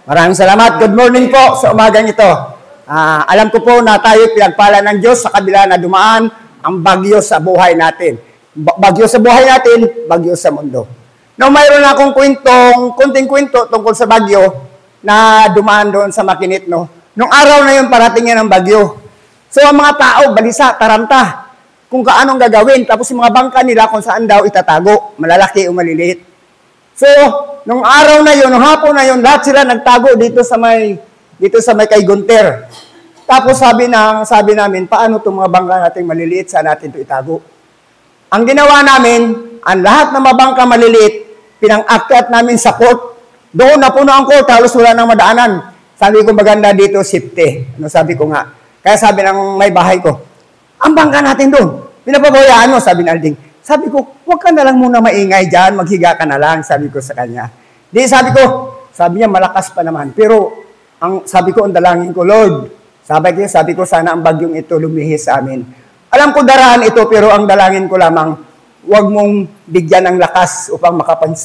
Maraming salamat. Good morning po sa umagang ito. Alam ko po na tayo pinagpala ng Diyos sa kabila na dumaan ang bagyo sa buhay natin. Bagyo sa buhay natin, bagyo sa mundo. Now, mayroon na akong kunting kwento tungkol sa bagyo na dumaan doon sa Makinit, no? Nung araw na yun, parating yan ang bagyo. So, ang mga tao, balisa, taranta, kung kaanong gagawin. Tapos yung mga bangka nila kung saan daw itatago, malalaki o maliliit. So, nung araw na yun, nung hapon na yun, lahat sila nagtago dito sa may kay Gunter. Tapos sabi namin, paano itong mga bangka natin maliliit, saan natin ito itago? Ang ginawa namin, ang lahat ng mga bangka maliliit, pinang-akyat namin sa court. Doon na puno ang court, halos wala nang madaanan. Sabi ko, maganda dito, safety. Ano sabi ko nga? Kaya sabi ng may bahay ko, ang bangka natin doon, pinapabayaan mo, sabi ng Alding. Sabi ko, huwag ka na lang muna maingay dyan, maghiga ka na lang, sabi ko sa kanya. Sabi niya, malakas pa naman. Pero, sabi ko, ang dalangin ko, Lord, sabi ko, sana ang bagyong ito lumihis sa amin. Alam ko daraan ito, pero ang dalangin ko lamang, huwag mong bigyan ng lakas upang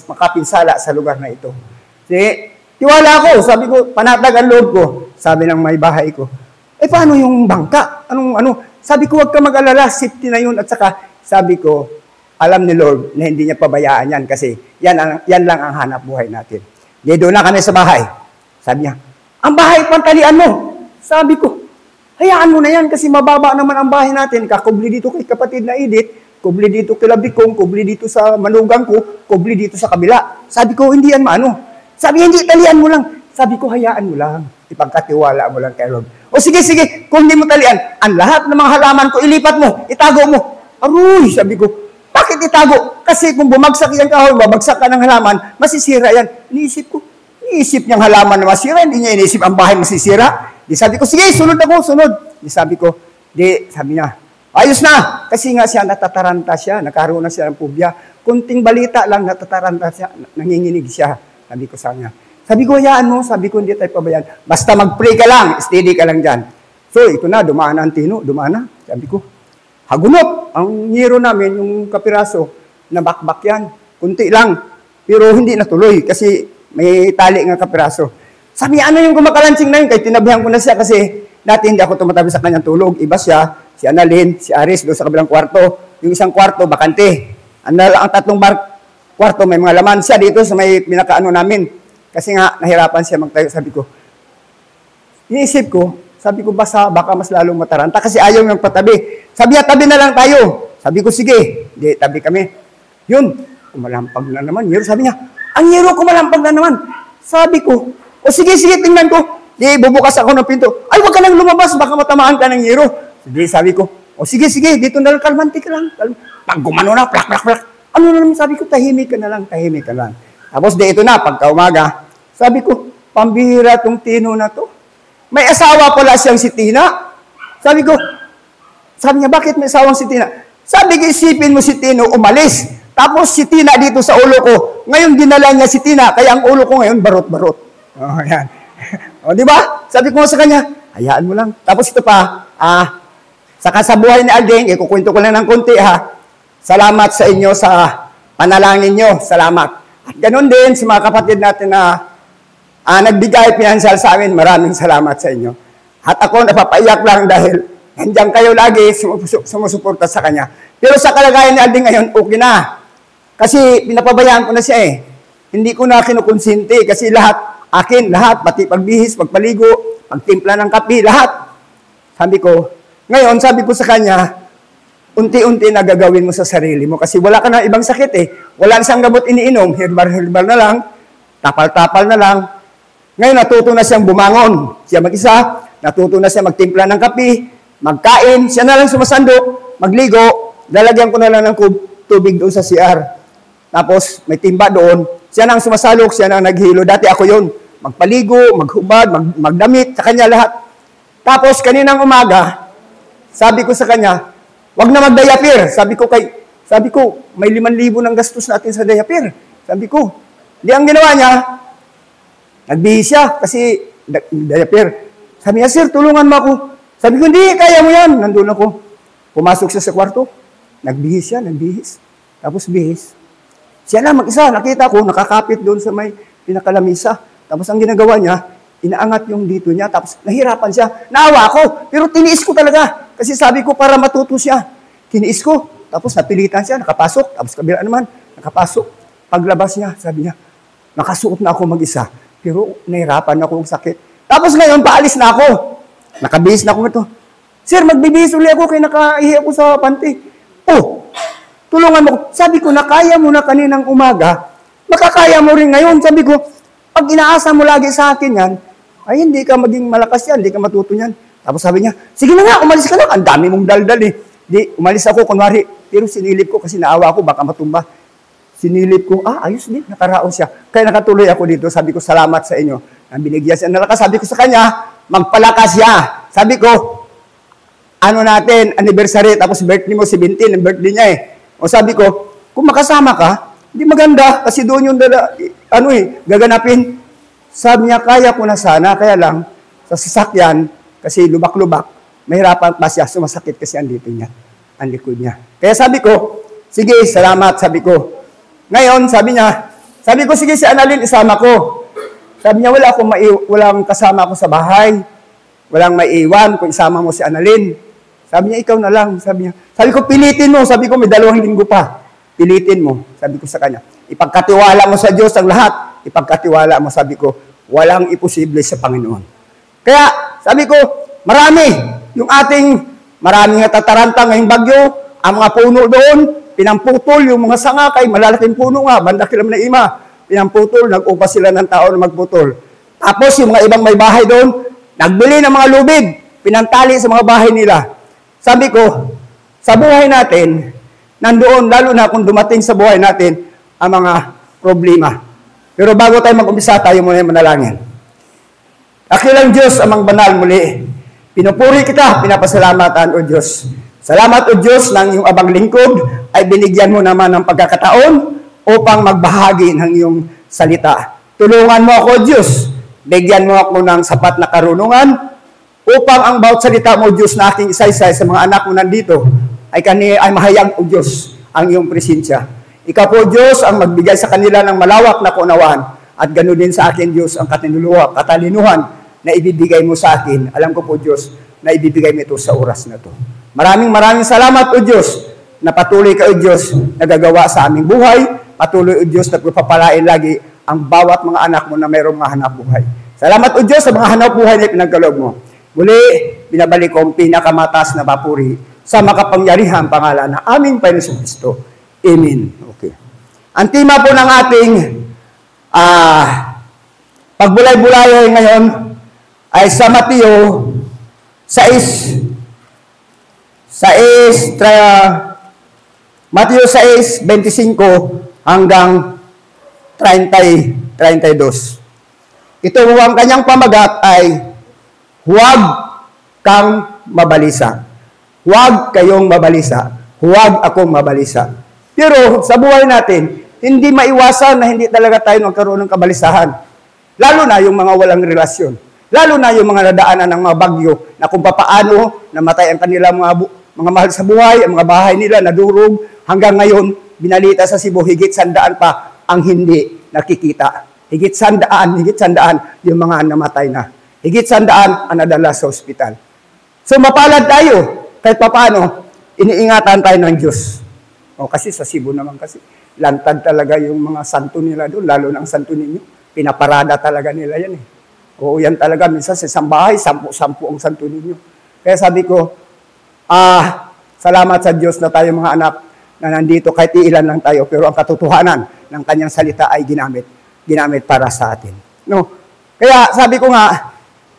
makapinsala sa lugar na ito. Tiwala ko, sabi ko, panatag ang loob ko, sabi ng may bahay ko. Paano yung bangka? Sabi ko, huwag ka mag-alala, safety na yun. At saka, sabi ko, alam ni Lord na hindi niya pabayaan yan kasi yan lang ang hanap buhay natin. Doon na kami sa bahay. Sabi niya, ang bahay, pantalian mo. Sabi ko, hayaan mo na yan kasi mababa naman ang bahay natin. Kakubli dito kay kapatid na Edith, kubli dito kay Labikong, kubli dito sa manugang ko, kubli dito sa kabila. Sabi ko, hindi yan maano. Sabi, hindi, talian mo lang. Sabi ko, hayaan mo lang. Ipagkatiwala mo lang kay Lord. O sige, kung hindi mo talian, ang lahat ng mga halaman ko, ilipat mo, itago mo. Aroy, sabi ko, bakit itago? Kasi kung bumagsak yan kahoy, babagsak ka ng halaman, masisira yan. Iniisip niyang halaman na masira, hindi niya iniisip ang bahay masisira. Sabi ko, sige, sunod. Sabi niya, ayos na. Kasi nga siya, natataranta siya, nakaroon na siya ng pubya. Kunting balita lang, natataranta siya, nanginginig siya. Sabi ko sa kanya. Sabi ko, hayaan mo. Sabi ko, hindi tayo pabayaan. Basta mag-pray ka lang, steady ka lang dyan. So, ito na, dumaan na ang tino, dumaan na. Sabi ko, hagunot. Ang nyero namin, yung kapiraso, nabakbak yan. Kunti lang. Pero hindi natuloy kasi may tali nga kapiraso. Sabi niya, ano yung kumakalansing na yun? Kaya tinabihan ko na siya kasi dati hindi ako tumatabi sa kanyang tulog. Iba siya, si Annalyn, si Aris, doon sa kabilang kwarto. Yung isang kwarto, bakante. Ang tatlong kwarto, may mga laman siya dito sa may pinakaano namin. Kasi nga, nahirapan siya magtayo. Sabi ko, baka mas lalong mataranta kasi ayaw niyang patabi. Sabi niya, tabi na lang tayo. Sabi ko, sige. Di, tabi kami. Yun, kumalampag na naman. Sabi niya, ang nyero kumalampag na naman. Sabi ko, o sige, tingnan ko. Di, bubukas ako ng pinto. Ay, wag ka nang lumabas, baka matamaan ka ng nyero. Sabi ko, o sige, dito na lang, kalmanti ka lang. Pag gumano na, plak. Ano na naman, sabi ko, tahimik ka na lang. Tapos ito na, pagka umaga, sabi ko, pambihira tong Tino na to. May asawa pala siyang si Tina. Sabi niya, bakit may asawang si Tina? Sabi ko, isipin mo si Tino, umalis. Tapos si Tina dito sa ulo ko. Ngayon, dinala niya si Tina, kaya ang ulo ko ngayon, barot-barot. Yan. Di ba? Sabi ko sa kanya, hayaan mo lang. Tapos ito pa, saka sa buhay ni Alding, ikukwento ko lang ng konti ha. Salamat sa inyo sa panalangin nyo. Salamat. At ganun din sa mga kapatid natin na nagbigay pinansyal sa amin, maraming salamat sa inyo. At ako napapaiyak lang dahil nandiyan kayo lagi sumusuporta sa kanya. Pero sa kalagayan ni Alding ngayon, okay na. Kasi pinapabayaan ko na siya eh. Hindi ko na kinukonsinti kasi lahat, pati pagbihis, pagpaligo, pagtimpla ng kape, lahat. Sabi ko sa kanya, unti-unti na gagawin mo sa sarili mo kasi wala ka na ibang sakit eh. Wala na siyang gamot iniinom, herbal na lang, tapal-tapal na lang. Ngayon natuto na siyang bumangon. Siya mag-isa, natuto na siya magtimpla ng kape, magkain, siya na lang sumasandok, magligo, lalagyan ko na lang ng tubig doon sa CR. Tapos may timba doon, siya nang sumasalok, siya nang naghilo. Dati ako yun, magpaligo, maghubad, magdamit, sa kanya lahat. Tapos kaninang umaga, sabi ko sa kanya, wag na mag-diaper. Sabi ko, may 5,000 ng gastos natin sa diaper. Sabi ko, di ang ginawa niya, nagbihis siya kasi diaper. Sabi niya, sir, tulungan mo ako. Sabi ko, hindi, kaya mo yan. Nandun ako. Pumasok siya sa kwarto. Nagbihis siya. Tapos bihis. Siya lang mag-isa. Nakita ko, nakakapit doon sa may pinakalamisa. Tapos ang ginagawa niya, inaangat yung dito niya, tapos nahirapan siya. Naawa ako, pero tiniis ko talaga. Kasi sabi ko, para matuto siya. Tiniis ko, tapos napilitan siya, nakapasok, tapos kabila naman, nakapasok. Paglabas niya, sabi niya, nakasuot na ako mag-isa, pero nahirapan ako ng sakit. Tapos ngayon, paalis na ako. Nakabihis na ako ito. Sir, magbibihis uli ako, kaya nakaihi ako sa panty. Oh, tulungan mo. Sabi ko, nakaya mo na kaninang umaga, makakaya mo rin ngayon. Sabi ko, pag inaasa mo lagi sa akin yan, ay hindi ka maging malakas yan, hindi ka matuto yan. Tapos sabi niya, sige na nga, umalis ka lang. Ang dami mong daldal eh. Di, umalis ako, kunwari. Pero sinilip ko kasi naawa ko, baka matumba. Sinilip ko, ayos din, nakaraon siya. Kaya nakatuloy ako dito, sabi ko, salamat sa inyo. Nang binigyan siya ng lakas, sabi ko sa kanya, magpalakas siya. Sabi ko, ano natin, anniversary, tapos birthday mo, 17, ang birthday niya eh. O sabi ko, kung makasama ka, hindi maganda, kasi doon yung gaganapin. Sabi niya, kaya ko na sana, kaya lang, sa sasakyan, kasi lubak-lubak, mahirapan pa siya, sumasakit kasi ang dito niya, ang likod niya. Kaya sabi ko, sige, salamat, sabi ko. Ngayon, sabi ko, sige si Annalyn, isama ko. Sabi niya, walang kasama ko sa bahay. Walang maiiwan kung isama mo si Annalyn. Sabi niya, ikaw na lang. Sabi ko, pilitin mo. Sabi ko, may 2 linggo pa. Pilitin mo. Sabi ko sa kanya, ipagkatiwala mo sa Diyos ang lahat. Ipagkatiwala mo, sabi ko, walang imposible sa Panginoon. Kaya, sabi ko, maraming natataranta ngayong bagyo, ang mga puno doon, pinamputol yung mga sanga kay malalaking puno nga, banda kilam na ima, pinamputol, nag-upa sila ng tao na magputol. Tapos yung mga ibang may bahay doon, nagbili ng mga lubid, pinantali sa mga bahay nila. Sabi ko, sa buhay natin, nandoon, lalo na kung dumating sa buhay natin, ang mga problema. Pero bago tayo mag-umpisa, tayo muna manalangin. Dakilang Diyos, amang banal muli, pinupuri kita, pinapasalamatan, O Diyos. Salamat, O Diyos, ng iyong abang lingkod ay binigyan mo naman ng pagkakataon upang magbahagi ng iyong salita. Tulungan mo ako, O Diyos. Bigyan mo ako ng sapat na karunungan upang ang bawat salita mo, O Diyos, na aking isa-isa sa mga anak mo nandito ay mahayag, O Diyos, ang iyong presensya. Ikaw po, Diyos, ang magbigay sa kanila ng malawak na kaunawaan at ganoon din sa akin, Diyos, ang katalinuhan na ibibigay mo sa akin. Alam ko po, Diyos, na ibibigay mo ito sa oras na ito. Maraming salamat, O Diyos, na patuloy ka, O Diyos, nagagawa sa aming buhay. Patuloy, O Diyos, na pagpapalain lagi ang bawat mga anak mo na mayroong mga hanap buhay. Salamat, O Diyos, sa mga hanap buhay na pinagkaloob mo. Muli, binabalik ko ang pinakamataas na papuri sa makapangyarihan pangalan na aming Panginoon Kristo. Amen. Okay. Ang tema po ng ating pagbulay-bulay ngayon ay sa Mateo 6:25 hanggang 32. Ito ang kanyang pamagat ay huwag kang mabalisa. Huwag kayong mabalisa. Huwag akong mabalisa. Pero sa buhay natin, hindi maiwasan na hindi talaga tayo magkaroon ng kabalisahan. Lalo na yung mga walang relasyon. Lalo na yung mga nadaanan ng mga bagyo na kung papaano namatay ang kanilang mga mahal sa buhay, ang mga bahay nila nadurog. Hanggang ngayon, binalita sa Cebu, higit 100 pa ang hindi nakikita. Higit 100 yung mga namatay na. Higit 100 ang nadala sa ospital. So mapalad tayo kahit papaano, iniingatan tayo ng Diyos. Kasi sa Cebu naman kasi, lantad talaga yung mga santo nila doon, lalo na ang santo ninyo. Pinaparada talaga nila yan eh. Oo, yan talaga. Minsan sa isang bahay, 10 ang santo ninyo. Kaya sabi ko, salamat sa Diyos na tayo mga anak na nandito, kahit ilan lang tayo, pero ang katotohanan ng kanyang salita ay ginamit para sa atin. No? Kaya sabi ko nga,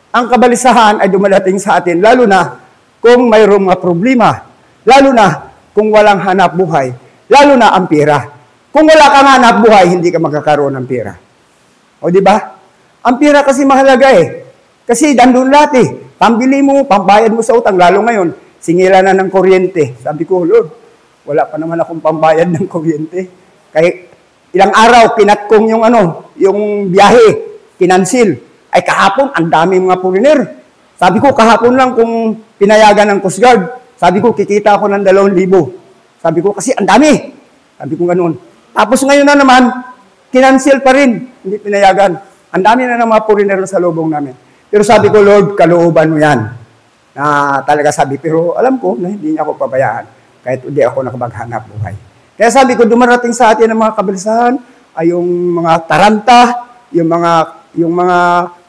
ang kabalisahan ay dumadating sa atin, lalo na kung mayroong mga problema, lalo na kung walang hanap buhay, lalo na ang pera. Kung wala kang hanap buhay, hindi ka magkakaroon ng pera. O di ba? Ang pera kasi mahalaga eh. Kasi dandun lahat eh. Pambili mo, pambayad mo sa utang, lalo ngayon, singila na ng kuryente. Sabi ko, Lord, wala pa naman akong pambayad ng kuryente. Kaya ilang araw, pinatkong yung biyahe, kinansil. Ay kahapon, ang dami mga foreigner. Sabi ko, kahapon lang kung pinayagan ng Coast Guard, sabi ko, kikita ako ng 2,000. Sabi ko, kasi ang dami. Sabi ko ganoon. Tapos ngayon na naman, kinansil pa rin. Hindi pinayagan. Ang dami na ng mga foreigner sa lubong namin. Pero sabi ko, Lord, kalooban mo yan. Na talaga sabi, pero alam ko na hindi niya ako pabayaan kahit hindi ako nakapaghanap buhay. Kaya sabi ko, dumarating sa atin ang mga kabalsahan, ay yung mga taranta, yung mga,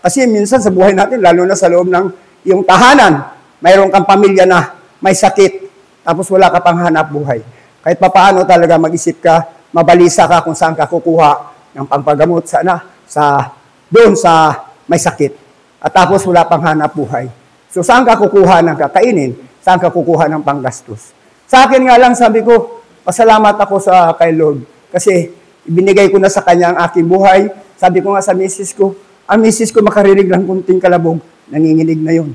kasi minsan sa buhay natin, lalo na sa loob ng yung tahanan, mayroon kang pamilya na may sakit, tapos wala ka pang hanap buhay. Kahit papaano talaga mag-isip ka, mabalisa ka kung saan ka kukuha ng pampagamot doon sa may sakit. At tapos wala pang hanap buhay. So saan ka kukuha ng kakainin? Saan ka kukuha ng panggastos? Sa akin nga lang, sabi ko, pasalamat ako kay Lord. Kasi ibinigay ko na sa Kanya ang aking buhay. Sabi ko nga sa misis ko, ang misis ko makarinig ng kunting kalabog, nanginginig na yun.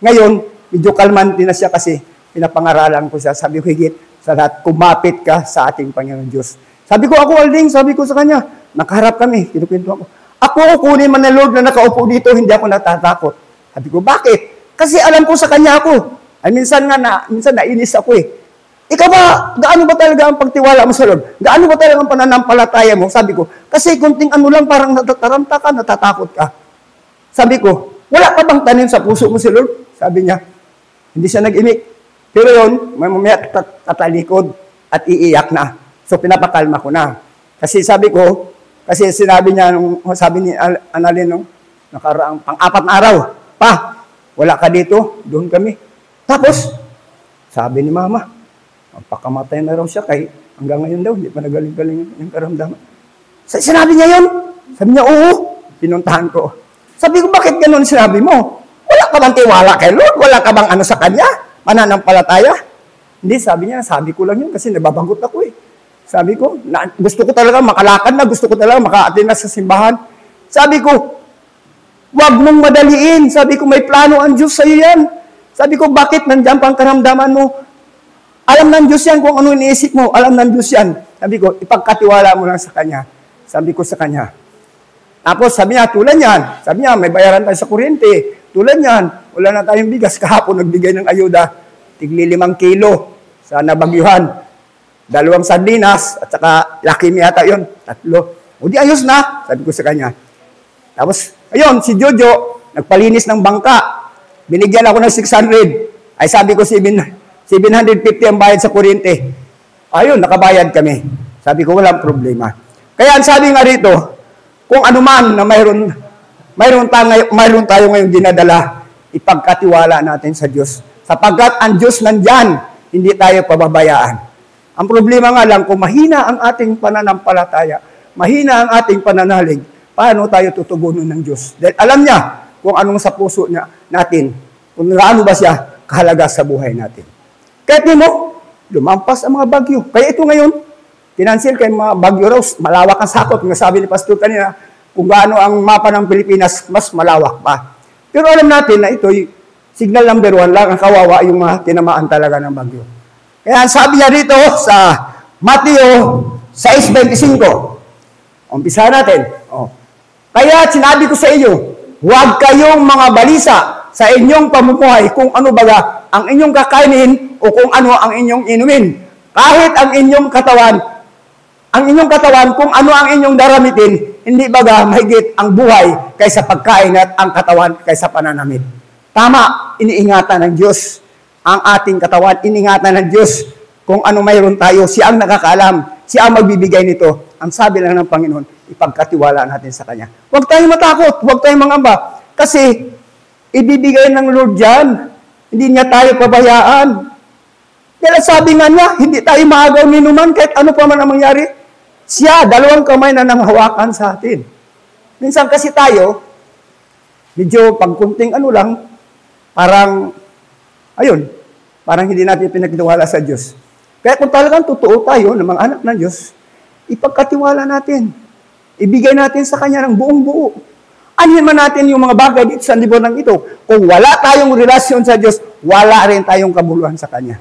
Ngayon, medyo kalmante na siya kasi pinapangaralan ko siya. Sabi ko, higit sa lahat, kumapit ka sa ating Panginoon Diyos. Sabi ko, ako Alding, sabi ko sa kanya, nakaharap kami, kinukwento ako. Ako, kunin man ng Lord na nakaupo dito, hindi ako natatakot. Sabi ko, bakit? Kasi alam ko sa kanya ako. Ay, minsan nainis ako eh. Ikaw ba, gaano ba talaga ang pagtiwala mo sa Lord? Gaano ba talaga ang pananampalataya mo? Sabi ko, kasi kunting ano lang, parang natataranta ka, natatakot ka. Sabi ko, wala ka bang tanim sa puso mo si Lord? Sabi niya, hindi siya nag-imik. Pero yun, may mamaya tatalikod at iiyak na. So pinapakalma ko na. Kasi sabi ko, kasi sinabi niya, sabi ni Annalyn nung nakaraang pang-4 na araw, pa, wala ka dito, doon kami. Tapos, sabi ni Mama, pagkamatay na raw siya kay hanggang ngayon daw, hindi pa nagaling-galing yung karamdaman. Sinabi niya yun? Sabi niya, oo. Pinuntahan ko. Sabi ko, bakit ganun sinabi mo? Wala ka bang tiwala kay Lord? Wala ka bang ano sa Kanya? Mananampalataya? Hindi, sabi niya, sabi ko lang yun kasi nababagot ako eh. Sabi ko, gusto ko talaga makalakad na, gusto ko talaga maka-attend na sa simbahan. Sabi ko, wag mong madaliin. Sabi ko, may plano ang Diyos sa iyo yan. Sabi ko, bakit nandiyan pang karamdaman mo? Alam ng Diyos yan kung ano iniisip mo. Alam ng Diyos yan. Sabi ko, ipagkatiwala mo lang sa Kanya. Sabi ko sa Kanya. Tapos sabi niya, tulad yan. Sabi niya, may bayaran tayo sa kuryente. Tulad yan, wala na tayong bigas. Kahapon nagbigay ng ayuda. Tigli 5 kilo sa nabagyuhan. 2 sardinas, at saka laki yata yun. 3. O di ayos na, sabi ko sa Kanya. Tapos, ayun, si Jojo, nagpalinis ng bangka. Binigyan ako ng 600. Ay sabi ko, 750 ang bayad sa kuryente. Ayun, nakabayad kami. Sabi ko, walang problema. Kaya ang sabi nga rito, kung ano man na mayroon tayo ngayong dinadala, ipagkatiwala natin sa Diyos. Sapagkat ang Diyos nandyan, hindi tayo pababayaan. Ang problema nga lang, kung mahina ang ating pananampalataya, mahina ang ating pananalig, paano tayo tutugunan ng Diyos? Dahil alam niya kung anong sa puso natin, kung gaano ba siya kahalaga sa buhay natin. Kahit di mo, lumampas ang mga bagyo. Kaya ito ngayon, tinansil kay mga bagyo raw, malawak ang sakop. Yung sabi ni Pastor kanina, kung gaano ang mapa ng Pilipinas, mas malawak pa. Pero alam natin na ito, signal number 1 lang, ang kawawa yung mga tinamaan talaga ng bagyo. Kaya sabi niya dito sa Mateo 6:25. Umpisa natin. Kaya sinabi ko sa iyo, huwag kayong mga balisa sa inyong pamumuhay kung ano baga ang inyong kakainin o kung ano ang inyong inumin. Kahit ang inyong katawan, kung ano ang inyong daramitin, hindi baga mahigit ang buhay kaysa pagkain at ang katawan kaysa pananamit. Tama, iniingatan ng Diyos ang ating katawan, iningatan ng Diyos kung ano mayroon tayo. Siya ang nakakaalam. Siya ang magbibigay nito. Ang sabi lang ng Panginoon, ipagkatiwala natin sa Kanya. Huwag tayong matakot. Huwag tayong mangamba. Kasi, ibibigay ng Lord yan. Hindi niya tayo pabayaan. Kaya sabi nga niya, hindi tayo maagaw ni numan kahit ano pa man ang mangyari. Siya, 2 kamay na nanghawakan sa atin. Minsan kasi tayo, medyo pagkunting ano lang, parang hindi natin pinagtiwala sa Diyos. Kaya kung talagang totoo tayo ng mga anak ng Diyos, ipagkatiwala natin. Ibigay natin sa Kanya ng buong buo. Anhin man natin yung mga bagay dito sa libunan ito. Kung wala tayong relasyon sa Diyos, wala rin tayong kabuluhan sa Kanya.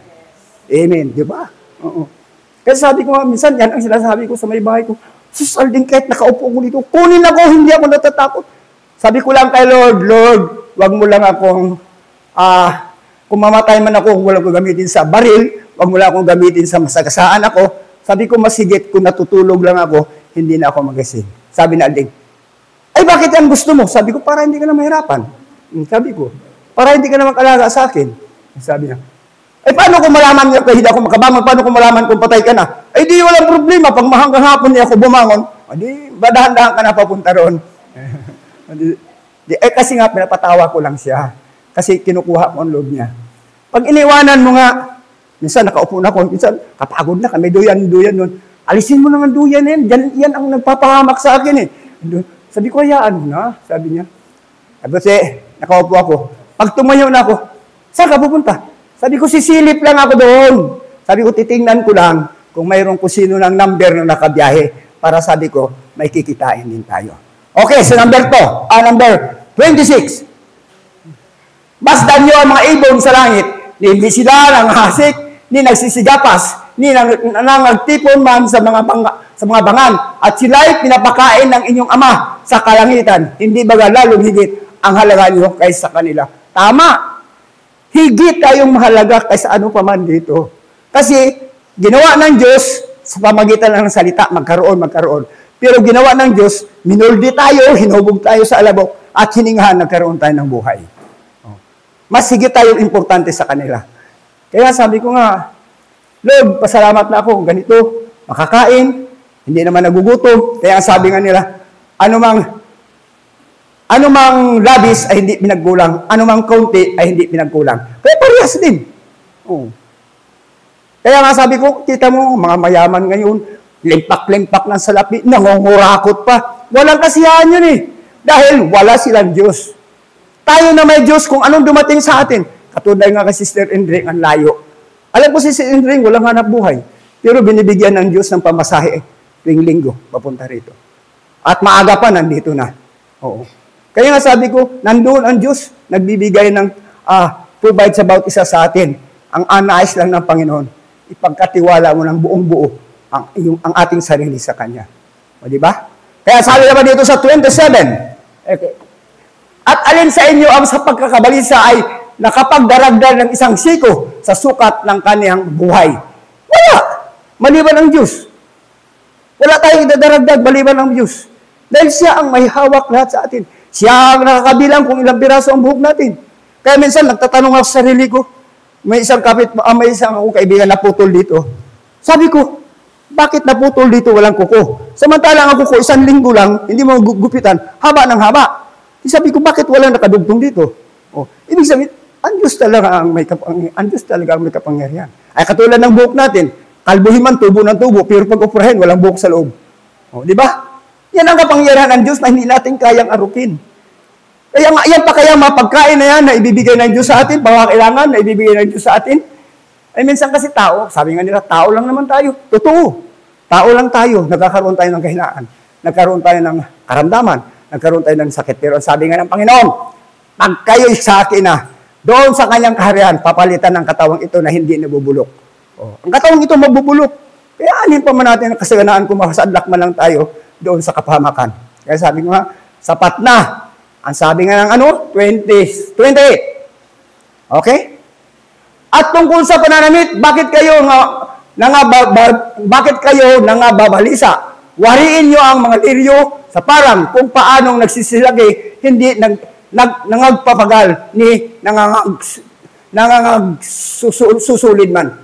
Amen. Di ba? Oo. Kaya sabi ko, minsan yan ang sinasabi ko sa may bahay ko, Sus Alding, kahit nakaupo ko dito, kunin ako, hindi ako natatakot. Sabi ko lang kay Lord, wag mo lang akong, kung mamatay man ako, wala ko gamitin sa baril, wag mo lang akong gamitin sa masagasaan ako. Sabi ko, masigit, kung natutulog lang ako, hindi na ako magising. Sabi na Alding, Ay, bakit yan gusto mo? Sabi ko, para hindi ka na mahirapan. Sabi ko, para hindi ka na mag-alaga sa akin. Sabi niya, ay, paano kung malaman niya kahit ako makabangon? Paano kung malaman kung patay ka na? Ay, di, walang problema. Pag hanggang hapon niya ako bumangon, di, badahan-dahan ka na papunta roon. Kasi nga, pinapatawa ko lang siya. Kasi kinukuha ko ang loob niya. Pag iniwanan mo nga, minsan nakaupo na ako, minsan kapagod na kami, duyan nun. Alisin mo naman duyan yan. Yan ang nagpapahamak sa akin eh. Sabi ko, hayaan mo na. Sabi niya. Kasi, nakaupo ako. Pag tumayo na ako, saan ka pupunta? Sabi ko, sisilip lang ako doon. Sabi ko, titingnan ko lang kung mayroong kusino ng number na nakabiyahe para sabi ko, may kikitain din tayo. Okay, so number 26. Masdan niyo ang mga ibon sa langit, ni hindi sila nanghasik, ni nagsisigapas, ni nangagtipon man sa mga bangan, at sila'y pinapakain ng inyong ama sa kalangitan. Hindi baga lalong higit ang halaga niyo kaysa kanila. Tama! Higit tayong mahalaga kaysa ano pa man dito. Kasi, ginawa ng Diyos, sa pamagitan ng salita, magkaroon. Pero ginawa ng Diyos, minuldi tayo, hinubog tayo sa alabok, at hiningahan, nagkaroon tayo ng buhay. Mas higit tayong importante sa kanila. Kaya sabi ko nga, Lord, pasalamat na ako, ganito, makakain, hindi naman nagugutom. Kaya sabi nga nila, anumang labis ay hindi pinagkulang, anumang kaunti ay hindi pinagkulang. Kaya parehas din. Kaya nga sabi ko, kita mo, mga mayaman ngayon, limpak-limpak ng salapi, nangungurakot pa. Walang kasiyahan yun eh. Dahil wala silang Diyos. Tayo na may Diyos kung anong dumating sa atin. Katulad nga kay Sister Indring, ang layo. Alam ko si Sister Indring, walang hanap buhay. Pero binibigyan ng Diyos ng pamasahe tuwing linggo, papunta rito. At maaga pa, nandito na. Oo. Kaya nga sabi ko, nandoon ang Diyos, nagbibigay ng provide sa bawat isa sa atin. Ang anais lang ng Panginoon, ipagkatiwala mo ng buong buo ang ating sarili sa Kanya. O, di ba? Kaya sabi naman dito sa 27, okay. At alin sa inyo ang sa pagkakabalisa ay nakapagdaragdag ng isang siko sa sukat ng kaniyang buhay? Wala! Maliban ang Diyos. Wala tayong dadaragdag maliban ang Diyos. Dahil siya ang may hawak lahat sa atin. Siya ang nakakabilang kung ilang piraso ang buhok natin. Kaya minsan, nagtatanong ako sa sarili ko, may isang akong kaibigan na putol dito. Sabi ko, bakit naputol dito walang kuko? Samantalang ang kuko, 1 linggo lang, hindi mo gupitan, haba ng haba. Sabi ko, bakit walang nakadugtong dito? Ibig sabihin, ang Diyos talaga ang may kapangyarihan. Ay katulad ng buhok natin, kalbuhin man, tubo ng tubo, pero pag operahin, walang buhok sa loob. Di ba? Yan ang kapangyarihan ng Diyos na hindi natin kayang arukin. Kaya nga, yan pa kaya mapagkain na yan na ibibigay ng Diyos sa atin, pangakailangan na ibibigay ng Diyos sa atin. Ay minsan kasi tao, sabi nga nila, tao lang naman tayo. Totoo. Tao lang tayo, nagkakaroon tayo ng kahinaan. Nagkaroon tayo ng karamdaman. Nagkaroon tayo ng sakit. Pero sabi nga ng Panginoon, pag kayo'y sa akin na, doon sa kanyang kaharian, papalitan ng katawang ito na hindi nabubulok. Ang katawang ito mabubulok. Kaya anin pa man natin ang kasaganaan kung makasadlak man lang tayo doon sa kapahamakan. Kaya sabi ko nga, sapat na. Ang sabi nga ng 28. Okay? At tungkol sa pananamit, bakit kayo nangababalisa? Wariin nyo ang mga liryo sa parang kung paanong nagsisilagi, hindi nangagpapagal ni nangangagsusulid man.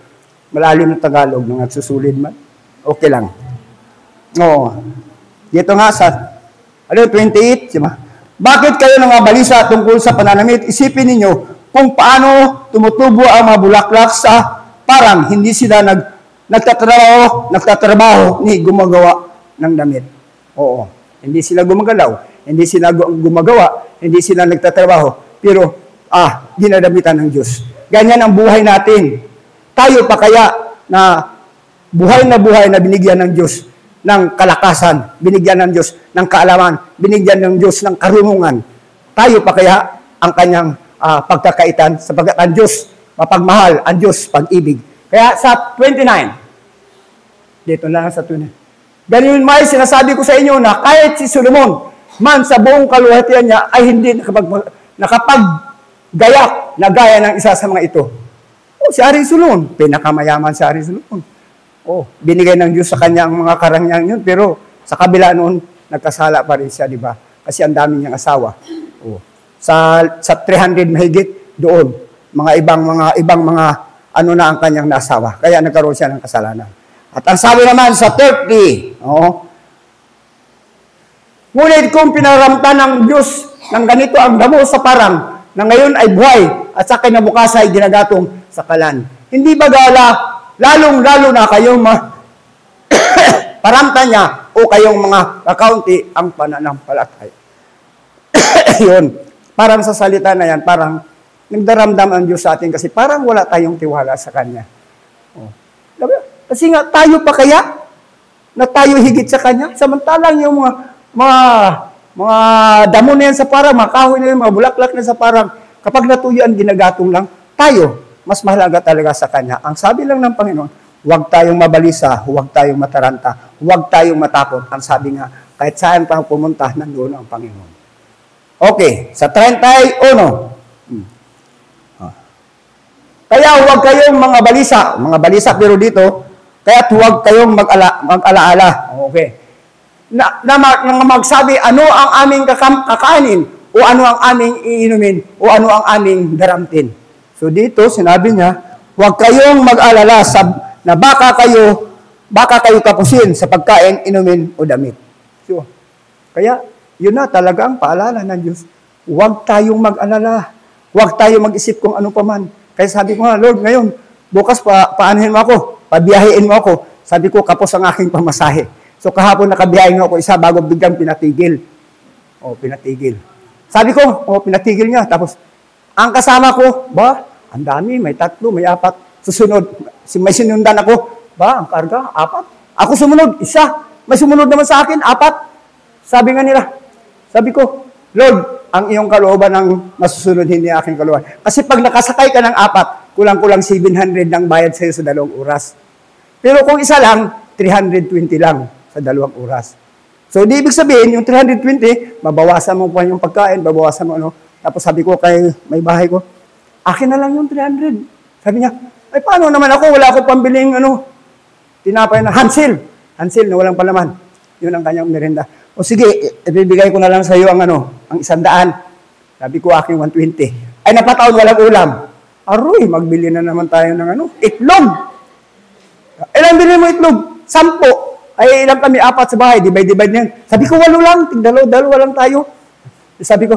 Malalim na Tagalog, nangagsusulid man. Okay lang. Dito nga sa 28, diba? Bakit kayo nangabalisa tungkol sa pananamit? Isipin ninyo kung paano tumutubo ang mga bulaklak sa parang hindi sila nagtatrabaho ni gumagawa ng damit. Oo. Hindi sila gumagalaw, hindi sila gumagawa, hindi sila nagtatrabaho, pero dinadamitan ng Diyos. Ganyan ang buhay natin. Tayo pa kaya na buhay na binigyan ng Diyos ng kalakasan, binigyan ng Diyos ng kaalaman, binigyan ng Diyos ng karunungan. Tayo pa kaya ang kanyang pagkakaitan sapagkat ang Diyos mapagmahal, ang Diyos pag-ibig. Kaya sa 29, dito lang sa 29. Ganun may sinasabi ko sa inyo na kahit si Solomon man sa buong kaluwalhatian niya ay hindi nakapaggayak na gaya ng isa sa mga ito. Si Haring Solomon, pinakamayaman si Haring Solomon. Binigay ng Diyos sa kanya ang mga karangyang yun, pero sa kabila noon, nagkasala pa rin siya, di ba? Kasi ang dami niyang asawa. Oh. Sa 300 mahigit doon, ibang mga ano na ang kanyang nasawa. Kaya nagkaroon siya ng kasalanan. At ang sabi naman sa 30, ngunit kung pinaramtan ng Diyos ng ganito ang damo sa parang, na ngayon ay buhay, at sa kinabukasan ay ginagatong sa kalan. Hindi ba lalong-lalo na kayong paramtan niya o kayong mga kakaunti ang pananampalataya. Yun. Parang sa salita na yan, parang nagdaramdam ang Diyos sa atin kasi parang wala tayong tiwala sa Kanya. Kasi nga, tayo pa kaya na tayo higit sa Kanya? Samantalang yung mga damo na yan sa parang, mga kahoy na yan, mga bulaklak na sa parang, kapag natuyuan, ginagatong lang, tayo, mas mahalaga talaga sa Kanya. Ang sabi lang ng Panginoon, huwag tayong mabalisa, huwag tayong mataranta, huwag tayong matakot. Ang sabi nga, kahit saan pa pumunta, nandoon ang Panginoon. Okay, sa 31. Kaya huwag kayong mga balisa pero dito, kaya huwag kayong mag-alaala. Okay. Na magsabi, ano ang aming kakanin, o ano ang aming iinumin, o ano ang aming daramtin. So dito, sinabi niya, huwag kayong mag-alala na baka kayo tapusin sa pagkain, inumin, o damit. So, kaya, yun na talaga ang paalala ng Diyos. Huwag tayong mag-alala. Huwag tayong mag-isip kung ano pa man. Kaya sabi ko nga, Lord, ngayon, bukas paanahin mo ako, pabiyahin mo ako. Sabi ko, kapos ang aking pamasahe. So kahapon nakabiyahin ako isa bago biglang pinatigil. Pinatigil. Sabi ko, pinatigil niya. Tapos, ang kasama ko, ang dami, may 3, may 4. Susunod, may sinundan ako. Ang karga, 4. Ako sumunod, 1. May sumunod naman sa akin, 4. Sabi nga nila, sabi ko, Lord, ang iyong kalooban ang masusunod, hindi aking kalooban. Kasi pag nakasakay ka ng 4, kulang-kulang 700 ng bayad sa'yo sa 2 oras. Pero kung isa lang, 320 lang sa 2 oras. So, di ibig sabihin, yung 320, mabawasan mo pa yung pagkain, babawasan mo ano. Tapos sabi ko kay may bahay ko, akin na lang yung 300. Sabi niya, ay paano naman ako, wala ako pambiling tinapay na Hansil na walang palaman. Yun ang kanyang merenda. O sige, ibibigay ko na lang sa iyo ang 100. Sabi ko, aking 120. Ay, napataon, walang ulam. Aroy, magbili na naman tayo ng itlog. Ilang bilhin mo itlog? 10. Ay, ilang kami, 4 sa bahay, divide na yan. Sabi ko, 8 lang, tig-2 lang tayo. Sabi ko,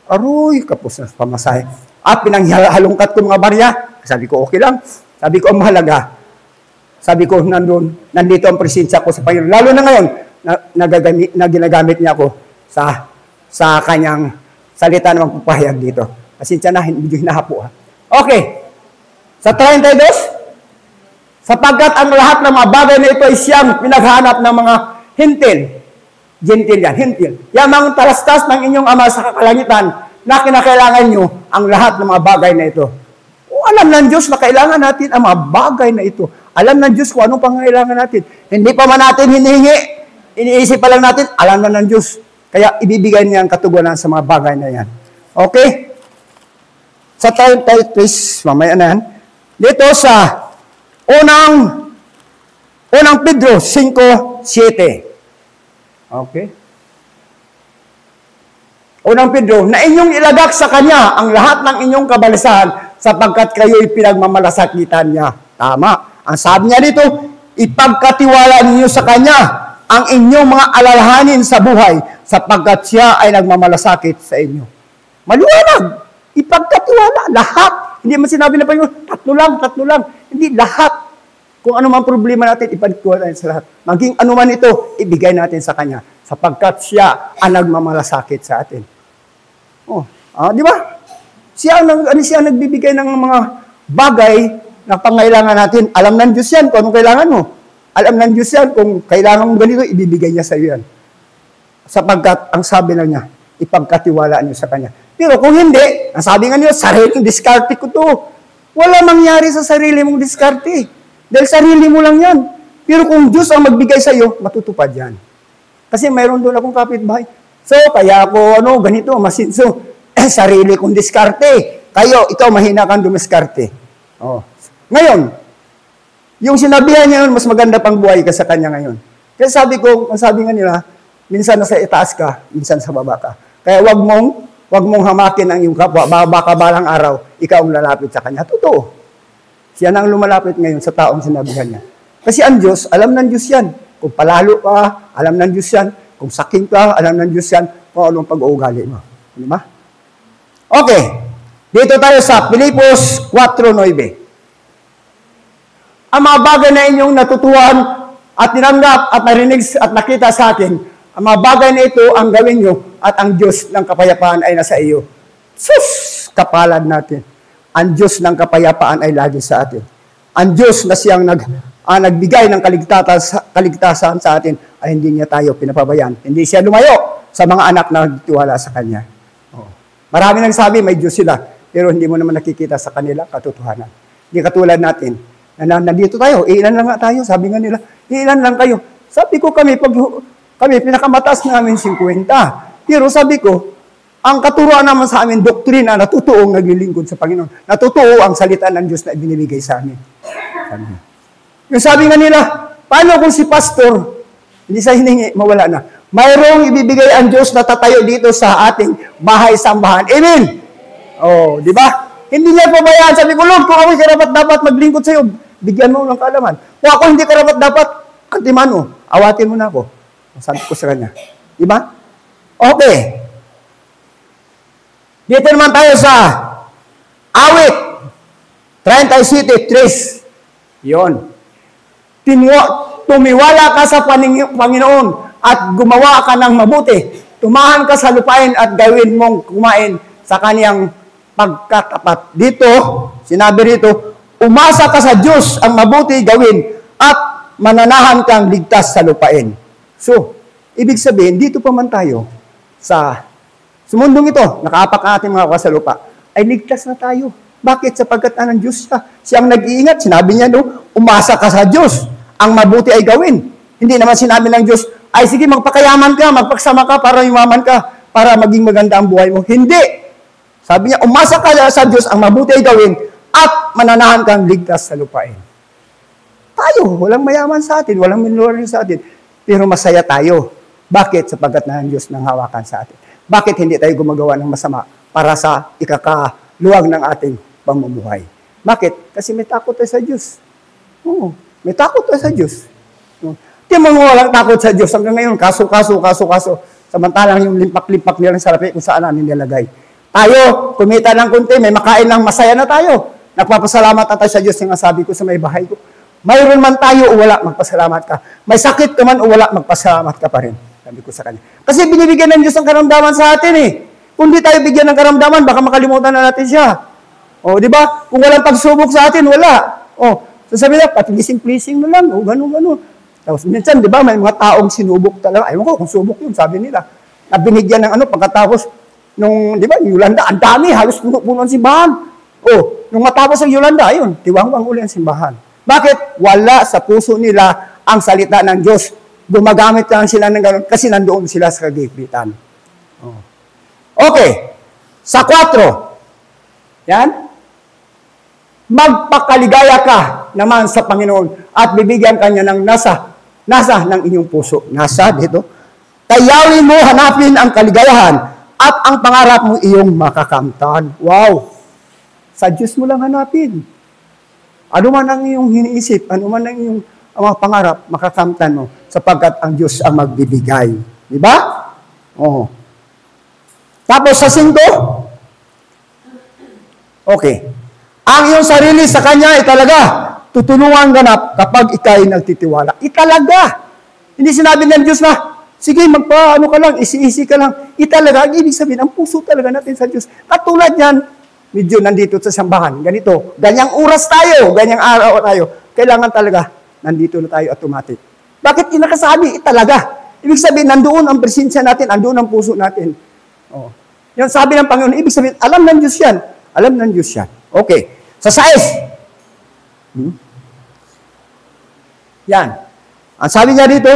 aroy, kapos na pamasahe. At pinanghalungkat ko mga barya. Sabi ko, okay lang. Sabi ko, ang mahalaga. Sabi ko, nandito ang presensya ko sa Panginoon. Lalo na ngayon, na ginagamit niya ako sa kanyang salita na magpapahayag dito. Pasensya na, hindi nahapo. Okay. Sa 32, sapagkat ang lahat ng mga bagay na ito ay siyang pinaghanap ng mga hintil. Gentil yan, hintil. Yamang talastas ng inyong ama sa kakalangitan na kinakailangan nyo ang lahat ng mga bagay na ito. O, alam ng Diyos na kailangan natin ang mga bagay na ito. Alam ng Diyos kung anong pangailangan natin. Hindi pa man natin hinihingi. Iniisip pa lang natin, alam na ng Diyos. Kaya ibibigay niya ang katugunan sa mga bagay na yan. Okay? Sa please, mamaya na yan. Dito sa unang Pedro 5:7. Okay? Unang Pedro, na inyong ilagak sa Kanya ang lahat ng inyong kabalisahan sapagkat kayo'y pinagmamalasakitan niya. Tama. Ang sabi niya dito, ipagkatiwala ninyo sa Kanya ang inyong mga alalahanin sa buhay sapagkat siya ay nagmamalasakit sa inyo. Maliwanag. Ipagkatiwala. Lahat. Hindi man sinabi na Panginoon, 3 lang. Hindi, lahat. Kung ano man problema natin, ipagkatiwala natin sa lahat. Maging ano man ito, ibigay natin sa Kanya sapagkat siya ang nagmamalasakit sa atin. Di ba? Siya ang nagbibigay ng mga bagay na pangailangan natin. Alam ng Diyos yan kung anong kailangan mo. Alam ng Diyos yan, kung kailangan mo ganito, ibibigay niya sa iyo yan. Sapagkat, ang sabi lang niya, ipagkatiwalaan niyo sa Kanya. Pero kung hindi, ang sabi nga niyo, sariling diskarte ko to. Wala mangyari sa sarili mong diskarte. Dahil sarili mo lang yan. Pero kung Diyos ang magbigay sa iyo, matutupad yan. Kasi mayroon doon akong kapitbahay. So, kaya ako, ganito, masinso. Sarili kong diskarte. Ikaw, mahina kang dumiskarte. Ngayon, yung sinabihan niya yun, mas maganda pang buhay ka sa kanya ngayon. Kaya sabi nga nila, Minsan nasa itaas ka, minsan sa baba ka. Kaya wag mong hamakin ang iyong kapwa, baka balang araw, ikaw ang lalapit sa kanya. Totoo. Siya na ang lumalapit ngayon sa taong sinabihan niya. Kasi ang Diyos, alam ng Diyos yan. Kung palalo ka, alam ng Diyos yan. Kung saking ka, alam ng Diyos yan. Kung anong pag-uugali mo. Di ba? Okay. Dito tayo sa Filipos 4:9. Ang mga bagay na inyong natutuhan at tinanggap at narinig at nakita sa akin, ang mga bagay na ito ang gawin nyo at ang Diyos ng kapayapaan ay nasa iyo. Sus! Kapalad natin. Ang Diyos ng kapayapaan ay lagi sa atin. Ang Diyos na siyang nagbigay ng kaligtasan sa atin ay hindi niya tayo pinapabayaan. Hindi siya lumayo sa mga anak na nagtiwala sa Kanya. Oh. Marami nang sabi, may Diyos sila, pero hindi mo naman nakikita sa kanila katotohanan. Hindi katulad natin. Nandito tayo, ilan lang nga tayo, sabi nga nila, ilan lang kayo. Sabi ko kami pinakamataas namin 50. Pero sabi ko, ang katuruan naman sa amin, doktrina na totoong naglilingkod sa Panginoon. Na totoo ang salita ng Diyos na ibinibigay sa amin. Yung sabi nga nila, paano kung si pastor, hindi sa hiningi, mawala na. Mayroong ibibigay ang Diyos na tatayo dito sa ating bahay-sambahan. Amen! Oh, di ba? Hindi niya pabayaan. Sabi ko, Lord, kung ako'y karapat dapat maglingkod sa iyo, bigyan mo ng kaalaman. Kung ako hindi karapat dapat, antiman mo, awatin mo na ako. Sabi ko sa kanya. Di ba? Okay. Dito naman tayo sa Awit 37:3. Yun. Tumiwala ka sa Panginoon at gumawa ka ng mabuti. Tumahan ka sa lupain at gawin mong kumain sa kaniyang pagkatapat. Dito, sinabi rito, umasa ka sa Diyos ang mabuti gawin at mananahan kang ligtas sa lupain. So, ibig sabihin, dito pa man tayo sa mundong ito, nakaapak ang ating mga kasalupa, ay ligtas na tayo. Bakit? Sapagkat ng Diyos siya. Siya ang nag-iingat. Sinabi niya, no, umasa ka sa Diyos. Ang mabuti ay gawin. Hindi naman sinabi ng Diyos, ay sige, magpakayaman ka, magpaksama ka para yumaman ka, para maging maganda ang buhay mo. Hindi. Sabi niya, umasa ka sa Diyos, ang mabuti ay gawin, at mananahan kang ligtas sa lupain. Tayo, walang mayaman sa atin, walang minulari sa atin, pero masaya tayo. Bakit? Sapagkat ng Diyos nang hawakan sa atin. Bakit hindi tayo gumagawa ng masama para sa ikakaluwag ng ating pamumuhay? Bakit? Kasi may takot tayo sa Diyos. Oo, may takot tayo sa Diyos. Di mo walang takot sa Diyos. Hanggang ngayon, kaso. Samantalang yung limpak-limpak nila sa lapi kung saan namin nilagay. Tayo, kumita ng kunti, may makain lang, masaya na tayo. Nagpapasalamat na tayo sa Diyos, yung sabi ko sa may bahay ko. Mayroon man tayo o wala, magpasalamat ka. May sakit ka man o wala, magpasalamat ka pa rin. Sabi ko sa kanya. Kasi binibigyan ng Diyos ang karamdaman sa atin eh. Kung di tayo bigyan ng karamdaman, baka makalimutan na natin siya. O, di ba? Kung walang pagsubok sa atin, wala. O, sasabi na, patilising-plising na lang. O, ganun. Tapos minsan, di ba, may mga taong sinubok talaga. Ayaw ko kung subok yun, sabi nila. Na binigyan ng pagkatapos, nung, di ba, Yolanda, ang dami, halos puno-puno ang simbahan. O, nung matapos ang Yolanda, ayun, tiwang-wang uli ang simbahan. Bakit? Wala sa puso nila ang salita ng Diyos. Gumagamit lang sila ng gano'n kasi nandoon sila sa kagipitan. Oh. Okay. Sa 4. Yan. Magpakaligaya ka naman sa Panginoon at bibigyan ka niya ng nasa ng inyong puso. Nasa dito. Tayawin mo, hanapin ang kaligayahan at ang pangarap mo iyong makakamtan. Wow. Sa Diyos mo lang hanapin. Ano man ang iyong hiniisip, ano man ang iyong mga pangarap, makakamtan mo sapagkat ang Diyos ang magbibigay. Di ba? Oo. Tapos sa 5, okay. Ang iyong sarili sa Kanya ay talaga tutulungan ganap kapag ikay nagtitiwala. Italaga. Hindi sinabi ng Diyos na, sige, magpaano ka lang, isi-isi ka lang. Italaga. Ang ibig sabihin, ang puso talaga natin sa Diyos. Katulad yan, medyo nandito sa sambahan, ganito, ganyang oras tayo, ganyang araw tayo, kailangan talaga, nandito na tayo automatic. Bakit inakasabi? Talaga. Ibig sabihin, nandoon ang presensya natin, nandoon ang puso natin. Oh. Yung sabi ng Panginoon, ibig sabihin, alam ng Diyos yan. Alam ng Diyos yan. Okay. Sa 6. Yan. Ang sabi niya dito,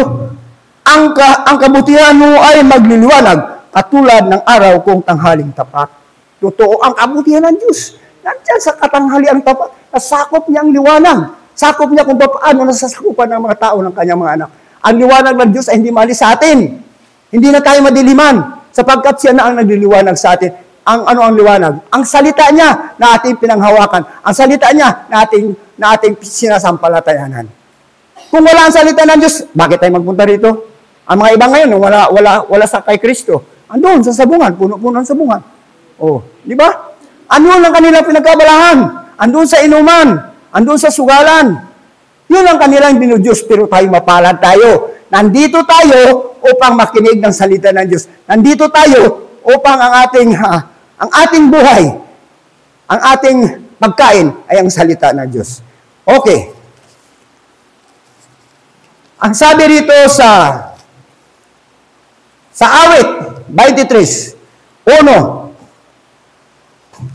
ang kabutihan mo ay magliliwanag katulad ng araw kung tanghaling tapat. Totoo ang kabutihan ng Diyos. Nandiyan sa katanghaliang tapat, nasakop niya ang liwanag. Sakop niya kung paano nasasakupan ng mga tao ng kanyang mga anak. Ang liwanag ng Diyos ay hindi maalis sa atin. Hindi na tayo madiliman sapagkat siya na ang nagliliwanag sa atin. Ano ang liwanag? Ang salita niya na ating pinanghawakan. Ang salita niya na ating sinasampalatayanan. Kung wala ang salita ng Diyos, bakit tayo magpunta rito? Ang mga iba ngayon, wala sa kay Kristo. Andun sa sabungan, puno-puno ang sabungan. Oh, di ba? Ano ang kanilang pinagkabalahan? Andun sa inuman, andun sa sugalan. Yun ang kanilang dinudiyos, pero tayo mapalad tayo. Nandito tayo upang makinig ng salita ng Diyos. Nandito tayo upang ang ating buhay, ang ating pagkain ay ang salita ng Diyos. Okay. Ang sabi rito sa awit 23, 1,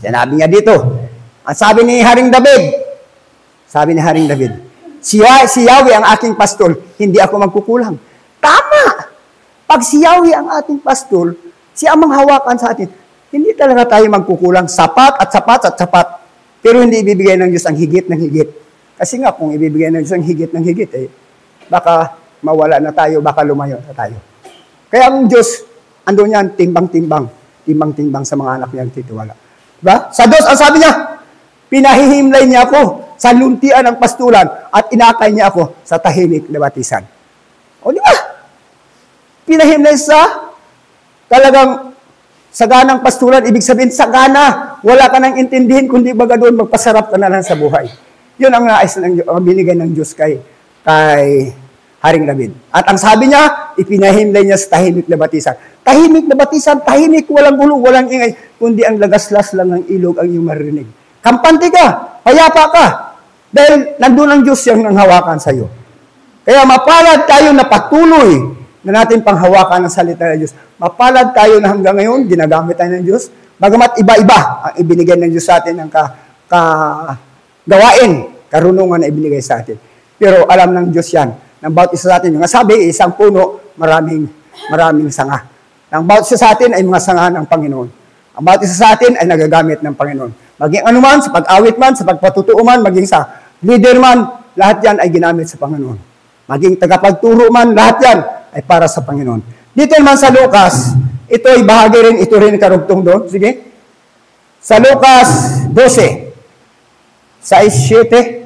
sinabi niya dito, ang sabi ni Haring David, si Yahweh ang aking pastol, hindi ako magkukulang. Tama! Pag si Yahweh ang ating pastol, siya ang manghawakan sa atin, hindi talaga tayo magkukulang. Sapat at sapat at sapat. Pero hindi ibibigay ng Diyos ang higit ng higit. Kasi nga, kung ibibigay ng Diyos ang higit ng higit, baka mawala na tayo, baka lumayo na tayo. Kaya ang Diyos, andun yan, timbang-timbang sa mga anak niyang titiwala. Diba? Sa Diyos, ang sabi niya, pinahihimlay niya ako sa luntian ng pastulan at inakay niya ako sa tahimik na batisan. O di ba? Pinahimlay sa talagang saganang pastulan, ibig sabihin sagana, wala ka nang intindihin, kundi baga doon magpasarap ka na lang sa buhay. Yun ang nais ng binigay ng Diyos kay Haring David. At ang sabi niya, ipinahimlay niya sa tahimik na batisan. Tahimik na batisan, tahimik, walang gulo, walang ingay, kundi ang lagaslas lang ng ilog ang iyong marinig. Kampante ka, payapa ka, dahil nandun ang Diyos yung nanghawakan sa iyo. Kaya mapalad tayo na patuloy na natin panghawakan ng salita ng Diyos. Mapalad tayo na hanggang ngayon, ginagamit tayo ng Diyos. Bagamat iba-iba ang ibinigay ng Diyos sa atin ng gawain, karunungan na ibinigay sa atin. Pero alam ng Diyos yan. Nang bawat isa sa atin, yung sabi, isang puno, maraming sanga. Nang bawat isa sa atin ay mga sanga ng Panginoon. Ang bawat isa sa atin ay nagagamit ng Panginoon. Maging anuman, sa pag-awit man, sa pagpatutuo man, maging sa leader man, lahat yan ay ginamit sa Panginoon. Maging tagapagturo man, lahat yan ay para sa Panginoon. Dito naman sa Lucas, ito ay bahagi rin, ito rin karugtong doon. Sige. Sa Lucas 12, 6-7,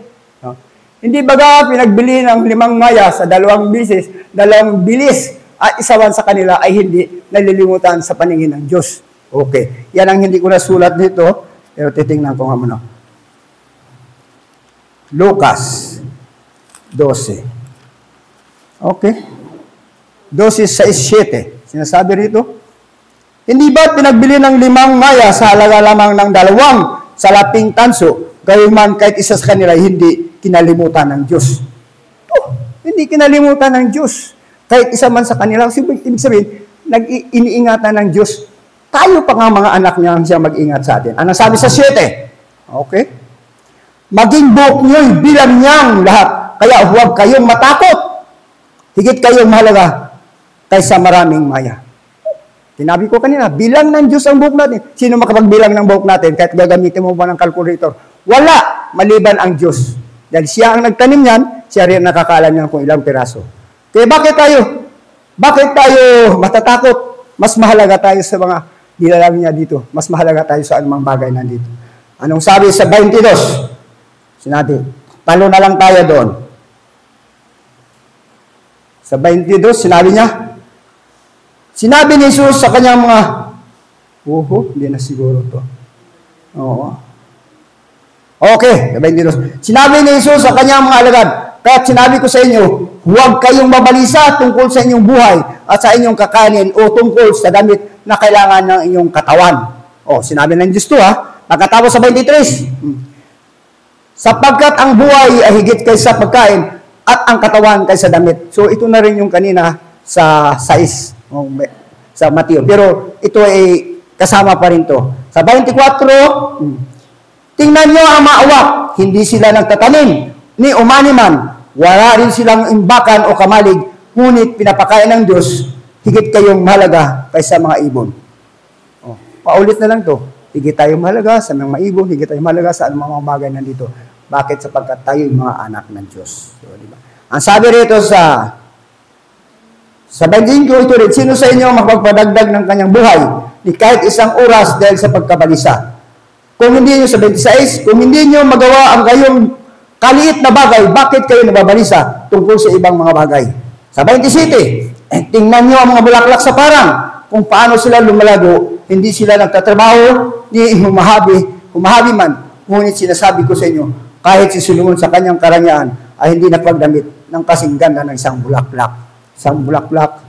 hindi baga pinagbili ng 5 ngaya sa 2 bisis, 2 bilis, at isawan sa kanila ay hindi nalilimutan sa paningin ng Diyos. Okay. Yan ang hindi ko nasulat dito, pero titingnan ko nga muna. Lucas 12. Okay. 12:6-7. Sinasabi rito, hindi ba pinagbili ng 5 ngaya sa halaga lamang ng 2 salaping tanso, gayon man kahit isa sa kanila hindi kinalimutan ng Diyos. Hindi kinalimutan ng Diyos. Kahit isa man sa kanila, ibig sabihin, iniingatan ng Diyos. Tayo pa nga mga anak niya siya mag-ingat sa atin. Ano sabi sa 7? Okay. Maging buhok niyo'y bilang niyang lahat, kaya huwag kayong matakot. Higit kayong mahalaga kaysa maraming maya. Tinabi ko kanina, bilang ng Diyos ang buhok natin. Sino makapagbilang ng buhok natin kahit gagamitin mo pa ng calculator? Wala, maliban ang Diyos. Dahil siya ang nagtanim niyan, siya rin nakakaalam niyan kung ilang piraso. Kaya bakit tayo matatakot? Mas mahalaga tayo sa mga nilalang niya dito. Mas mahalaga tayo sa anumang bagay nandito. Anong sabi sa 22? Sinabi, talo na lang tayo doon. Sa 22, sinabi niya, sinabi ni Jesus sa kanyang mga, hindi na siguro to. Oo. Okay, 22. Sinabi ni Jesus sa kanyang mga alagad, kaya't sinabi ko sa inyo, huwag kayong mabalisa tungkol sa inyong buhay at sa inyong kakanin o tungkol sa damit na kailangan ng inyong katawan. Sinabi ng Diyos to Pagkatapos sa 23, sapagkat ang buhay ay higit kaysa pagkain at ang katawan kaysa damit. So ito na rin yung kanina sa 6, sa Mateo. Pero ito ay kasama pa rin to. Sa 24, tingnan nyo ang maawak, hindi sila nagtatanim, ni umaniman, wala rin silang imbakan o kamalig, ngunit pinapakain ng Diyos, higit kayong mahalaga kaysa mga ibon. Paulit na lang to. Higit tayong mahalaga sa mga maibon, higit tayong mahalaga sa mga bagay nandito. Bakit? Sapagkat tayo yung mga anak ng Diyos. So, diba? Ang sabi rito sa Sa 25, ito rin, sino sa inyo magpagpadagdag ng kanyang buhay ni kahit isang oras dahil sa pagkabalisa? Kung hindi nyo, sa 26, kung hindi nyo magawa ang kayong kaliit na bagay, bakit kayo nababalisa tungkol sa ibang mga bagay? Sa 27, tingnan nyo ang mga bulaklak sa parang, kung paano sila lumalago, hindi sila nagtatrabaho, ni humahabi man. Ngunit sinasabi ko sa inyo, kahit si Solomon sa kanyang karangyaan ay hindi nagpagdamit ng kasing ganda ng isang bulaklak. Isang bulaklak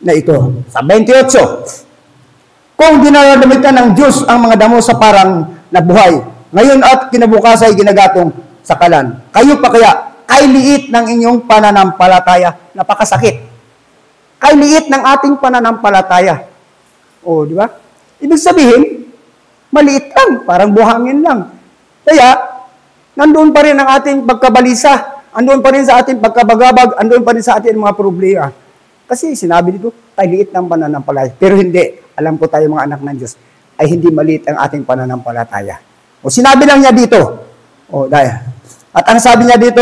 na ito. Sa 28, kung dinadamitan ng Diyos ang mga damo sa parang na buhay, ngayon at kinabukas ay ginagatong sa kalan, kayo pa kaya, kay liit ng inyong pananampalataya, napakasakit. Kay liit ng ating pananampalataya. O, di ba? Ibig sabihin, maliit lang, parang buhangin lang. Kaya, nandoon pa rin ang ating pagkabalisa, andoon pa rin sa ating pagkabagabag, andoon pa rin sa ating mga problema. Kasi sinabi dito, kay liit ng pananampalataya. Pero hindi, alam ko tayo mga anak ng Diyos, ay hindi maliit ang ating pananampalataya. O sinabi lang niya dito, o dahil, at ang sabi niya dito,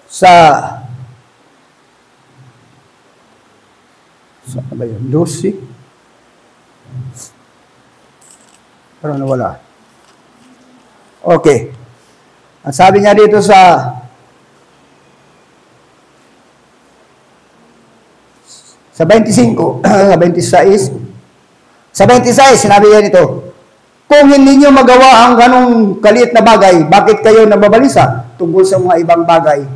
saan ba yun? Lucy? Pero nawala. Okay. Ang sabi niya dito sa 25, sa 26, sinabi niya dito, kung hindi niyo magawa ang ganong kaliit na bagay, bakit kayo nababalisa tungkol sa mga ibang bagay?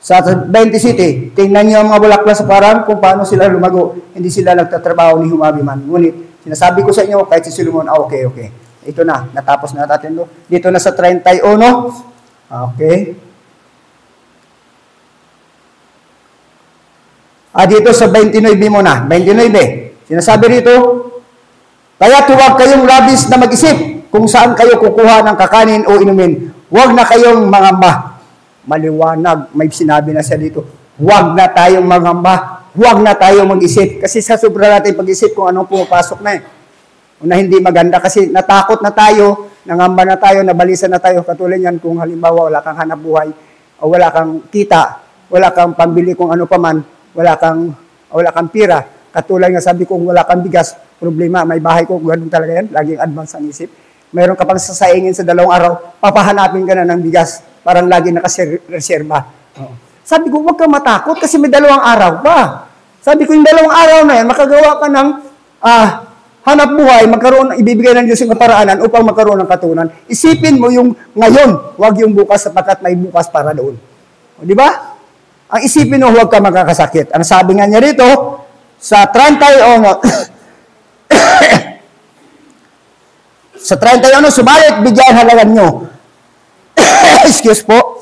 Sa 27, tingnan niyo ang mga bulaklak sa parang kung paano sila lumago. Hindi sila nagtatrabaho ni humabi man. Ngunit, sinasabi ko sa inyo, kahit si Solomon, okay. Ito na, natapos na natin. Dito na sa 31. Okay. Dito sa 29 muna. 29. Sinasabi rito, kaya huwag kayong labis na mag-isip kung saan kayo kukuha ng kakanin o inumin. Huwag na kayong mangamba. Maliwanag, may sinabi na siya dito, huwag na tayong mangamba, huwag na tayong mag-isip. Kasi sa sobra natin pag-isip kung anong pumapasok na na hindi maganda kasi natakot na tayo, nangamba na tayo, nabalisa na tayo. Katulad yan kung halimbawa wala kang hanap buhay, o wala kang kita, wala kang pambili kung ano paman, wala kang pira. Katulad nga sabi kong wala kang bigas, problema, may bahay ko, ganun talaga yan, laging advance ang isip. Mayroon ka pang sasaingin sa 2 araw, papahanapin ka na ng bigas, parang lagi nakareserba. Sabi ko, huwag kang matakot kasi may 2 araw pa. Sabi ko, yung 2 araw na yan, makagawa ka ng hanap buhay, ibibigay ng Diyos yung kaparaanan upang magkaroon ng katunan. Isipin mo yung ngayon, huwag yung bukas sapagkat may bukas para doon. Di ba? Ang isipin mo, huwag ka makakasakit. Ang sabi nga niya rito, sa 31, sa 31, subalit bigyan halagan nyo. Excuse po.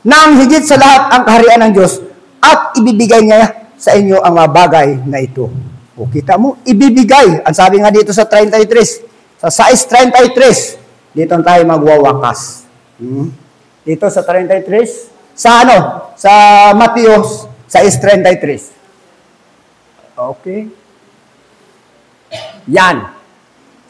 Nang higit sa lahat ang kaharian ng Diyos at ibibigay niya sa inyo ang mga bagay na ito. O kita mo, ibibigay. Ang sabi nga dito sa 33, sa 6:33, dito tayo magwawakas. Dito sa 33, sa Matthew 6:33. Okay. Yan.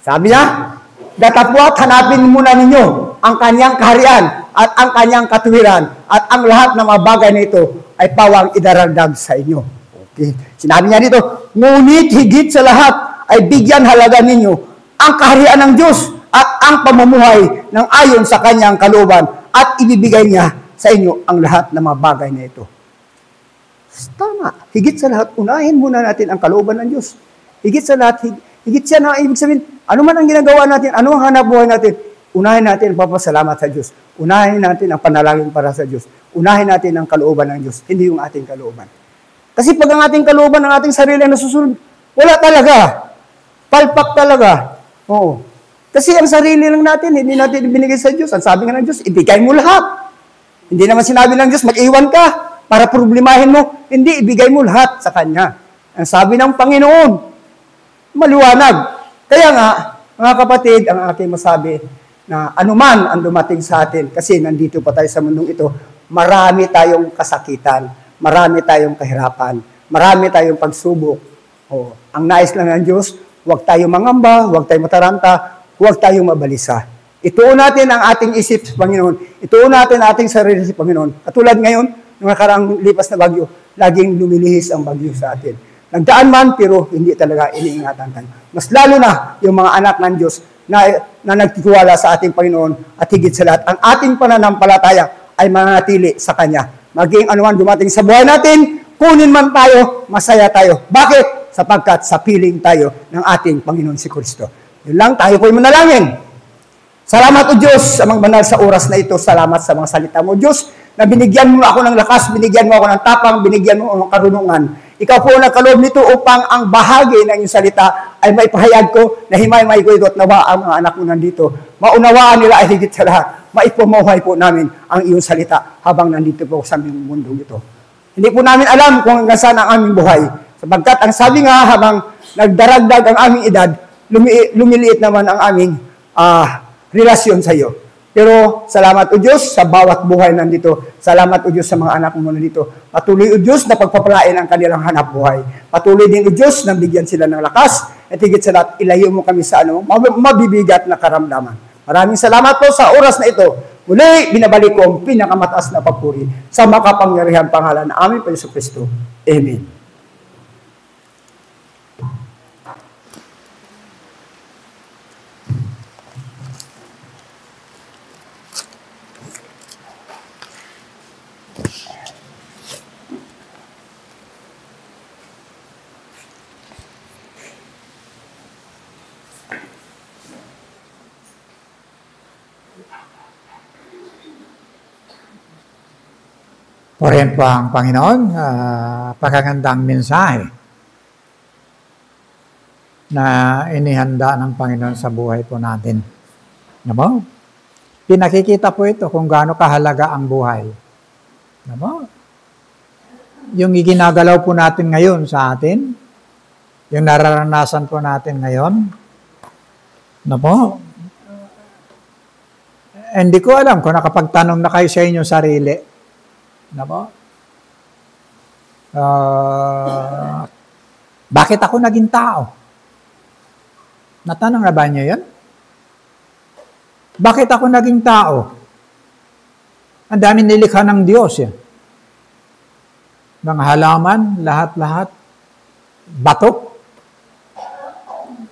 Sabi niya, datapwat hanapin muna ninyo ang kanyang kaharian at ang kanyang katuwiran at ang lahat ng mga bagay na ito ay pawang idaragdag sa inyo. Okay. Sinabi niya dito, ngunit higit sa lahat ay bigyan halaga ninyo ang kaharian ng Diyos at ang pamumuhay ng ayon sa kanyang kalooban at ibibigay niya sa inyo ang lahat ng mga bagay na ito. Tama. Higit sa lahat, unahin muna natin ang kalooban ng Diyos. Higit sa lahat, higit siya na ibig sabihin, ano man ang ginagawa natin, ano ang hanap buhay natin, unahin natin ang papasalamat sa Diyos. Unahin natin ang panalangin para sa Diyos. Unahin natin ang kalooban ng Diyos, hindi yung ating kalooban. Kasi pag ang ating kalooban, ang ating sarili na nasusunod, wala talaga. Palpak talaga. Oo. Kasi ang sarili lang natin, hindi natin ibinigay sa Diyos. Ang sabi nga ng Diyos, ibigay mo lahat. Hindi naman sinabi ng Diyos, mag-iwan ka para problemahin mo. Hindi, ibigay mo lahat sa Kanya. Ang sabi ng Panginoon, maliwanag. Kaya nga, mga kapatid, ang aking masabi na anuman ang dumating sa atin, kasi nandito pa tayo sa mundong ito, marami tayong kasakitan, marami tayong kahirapan, marami tayong pagsubok. Ang nais lang ng Diyos, huwag tayong mangamba, huwag tayong mataranta, huwag tayong mabalisa. Ituon natin ang ating isip sa Panginoon. Ituon natin ang ating sarili sa Panginoon. Katulad ngayon, Nung nakaraang lipas na bagyo, laging lumilihis ang bagyo sa atin. Nagdaan man, pero hindi talaga iniingatan tayo. Mas lalo na yung mga anak ng Diyos na nagtitiwala sa ating Panginoon at higit sa lahat, ang ating pananampalataya ay mananatili sa Kanya. Maging anuman dumating sa buhay natin, kunin man tayo, masaya tayo. Bakit? Sapagkat sa piling tayo ng ating Panginoon si Kristo. Yun lang, tayo po'y manalangin. Salamat o Diyos sa mga banal sa oras na ito. Salamat sa mga salita mo, Diyos, na binigyan mo ako ng lakas, binigyan mo ako ng tapang, binigyan mo ako ng karunungan. Ikaw po nagkaloob nito upang ang bahagi ng iyong salita ay maipahayag ko na himay-may ko ito at nawa ang mga anak mo nandito. Maunawaan nila ay higit sa lahat. Maipamahay po namin ang iyong salita habang nandito po sa aming mundo ito. Hindi po namin alam kung hanggang saan ang aming buhay. Sapagkat ang sabi nga habang nagdaragdag ang aming edad, lumiliit naman ang aming relasyon sa iyo. Pero salamat o Diyos sa bawat buhay nandito. Salamat o Diyos sa mga anak mo nandito. Patuloy o Diyos na pagpapalain ang kanilang hanap buhay. Patuloy din o Diyos na bigyan sila ng lakas at higit sa lahat, ilayo mo kami sa mabibigat na karamdaman. Maraming salamat po sa oras na ito. Muli, binabalik ko ang pinakamataas na papuri sa makapangyarihan pangalan ng aming Panginoon Kristo. Amen. Purihin po ang Panginoon, pagkagandang mensahe na inihanda ng Panginoon sa buhay po natin. Diba? Pinakikita po ito kung gaano kahalaga ang buhay. Diba? Yung iginagalaw po natin ngayon sa atin, yung nararanasan po natin ngayon, diba? Hindi ko alam kung nakapagtanong na kayo sa inyong sarili. Diba? Bakit ako naging tao? Natanong na ba niyo yan? Bakit ako naging tao? Ang dami nilikha ng Diyos yan. Mga halaman, lahat-lahat. Bato.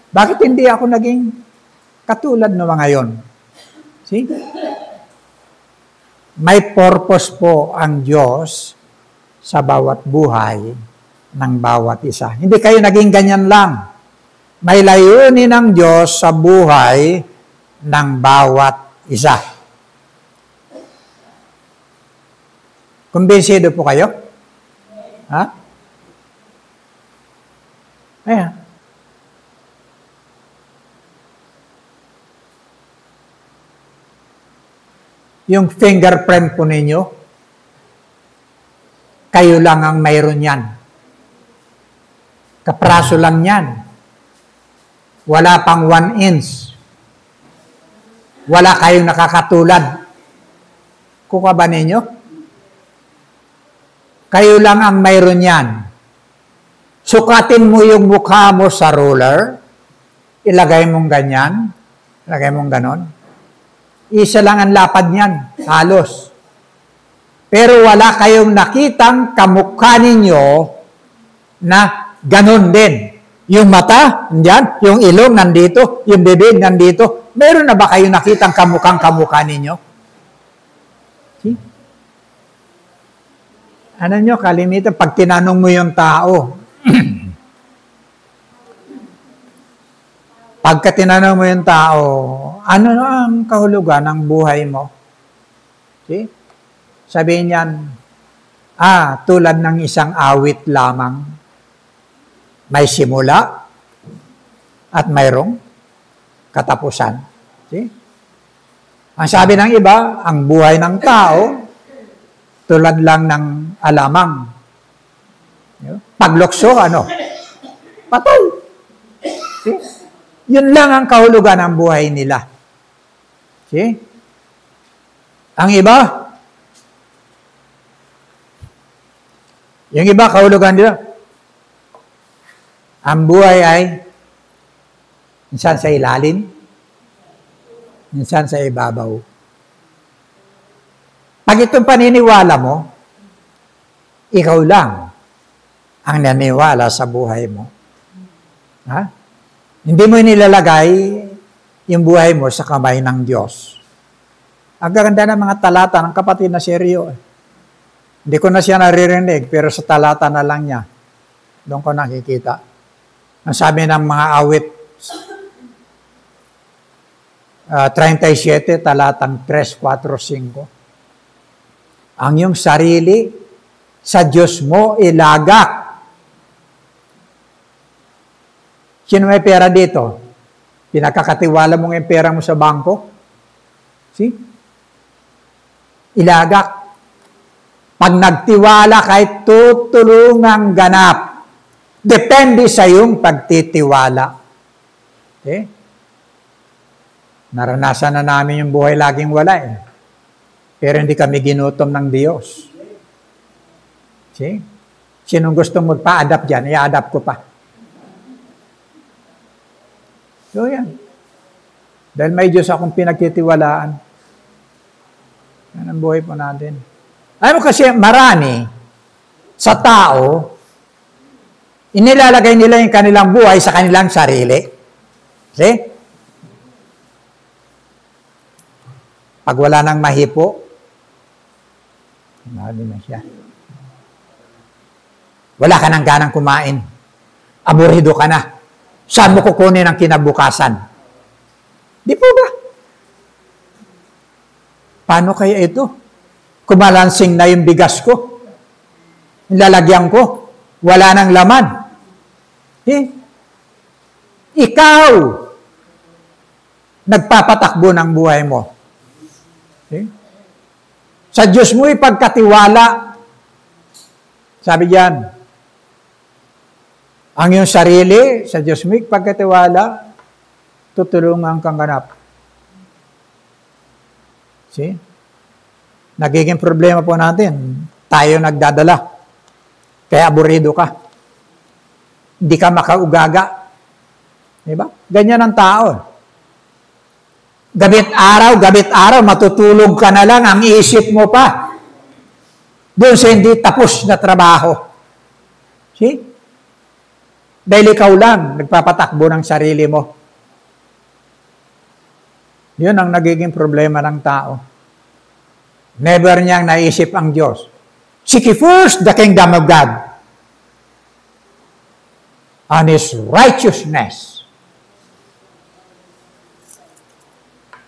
Bakit hindi ako naging katulad ng mga yon? See? May purpose po ang Diyos sa bawat buhay ng bawat isa. Hindi kayo naging ganyan lang. May layunin ng Diyos sa buhay ng bawat isa. Kumbinsido po kayo? Ha? Ayan. Yung fingerprint po ninyo, kayo lang ang mayroon yan. Kapraso lang yan. Wala pang 1 inch. Wala kayong nakakatulad. Kuha ba ninyo? Kayo lang ang mayroon yan. Sukatin mo yung mukha mo sa ruler, ilagay mong ganyan, ilagay mong ganon. Isa lang ang lapad niyan, halos. Pero wala kayong nakitang kamukha ninyo na ganon din. Yung mata, andyan, yung ilong nandito, yung bibig nandito. Meron na ba kayong nakitang kamukha ninyo? See? Ano nyo, kalimitan, pag tinanong mo yung tao, pagka tinanong mo yung tao, ano ang kahulugan ng buhay mo? See? Sabihin niyan, tulad ng isang awit lamang, may simula at mayroong katapusan. See? Ang sabi ng iba, ang buhay ng tao, tulad lang ng alamang. Paglukso, ano? Patay. See? Yun lang ang kahulugan ng buhay nila. See? Ang iba, yung iba kahulugan nila, ang buhay ay minsan sa ilalim, minsan sa ibabaw. Pag itong paniniwala mo, Ikaw lang ang naniwala sa buhay mo. Ha? Hindi mo nilalagay yung buhay mo sa kamay ng Diyos. Ang ganda ng mga talata ng kapatid na Sergio. Hindi ko na siya naririnig, pero sa talata na lang niya, doon ko nakikita. Ang sabi ng mga awit, 37, talatang 3, 4, 5. Ang iyong sarili sa Diyos mo ilagak. Sino may pera dito? Pinakakatiwala mo yung pera mo sa bangko? See? Ilagak. Pag nagtiwala kahit tutulungang ganap. Depende sa iyong pagtitiwala. Okay? Naranasan na namin yung buhay laging wala eh. Pero hindi kami ginutom ng Diyos. See? Sinong gusto magpa-adapt dyan? I-adapt ko pa. So yan. Dahil may Diyos akong pinagtitiwalaan. Yan ang buhay po natin. Alam mo kasi marami sa tao, inilalagay nila yung kanilang buhay sa kanilang sarili. See? Pag wala nang mahipo, mahali na siya. Wala ka nang ganang kumain. Aburido ka na. Saan mo kukunin ang kinabukasan? Di po ba? Paano kaya ito? Kumalansing na yung bigas ko. Lalagyan ko. Wala nang laman. Ikaw, nagpapatakbo ng buhay mo. Sa Diyos mo ipagkatiwala. Sabi diyan, ang iyong sarili, sa Diyos mo ipagkatiwala, tutulungan kang ganap. See? Nagiging problema po natin. Tayo nagdadala. Kaya aburido ka. Hindi ka makaugaga. Diba? Ganyan ang tao. Gabit araw, matutulog ka na lang, ang isip mo pa. Doon sa hindi tapos na trabaho. See? Dahil ikaw lang, nagpapatakbo ng sarili mo. Yun ang nagiging problema ng tao. Never niyang naisip ang Diyos. Seek ye first the kingdom of God and His righteousness.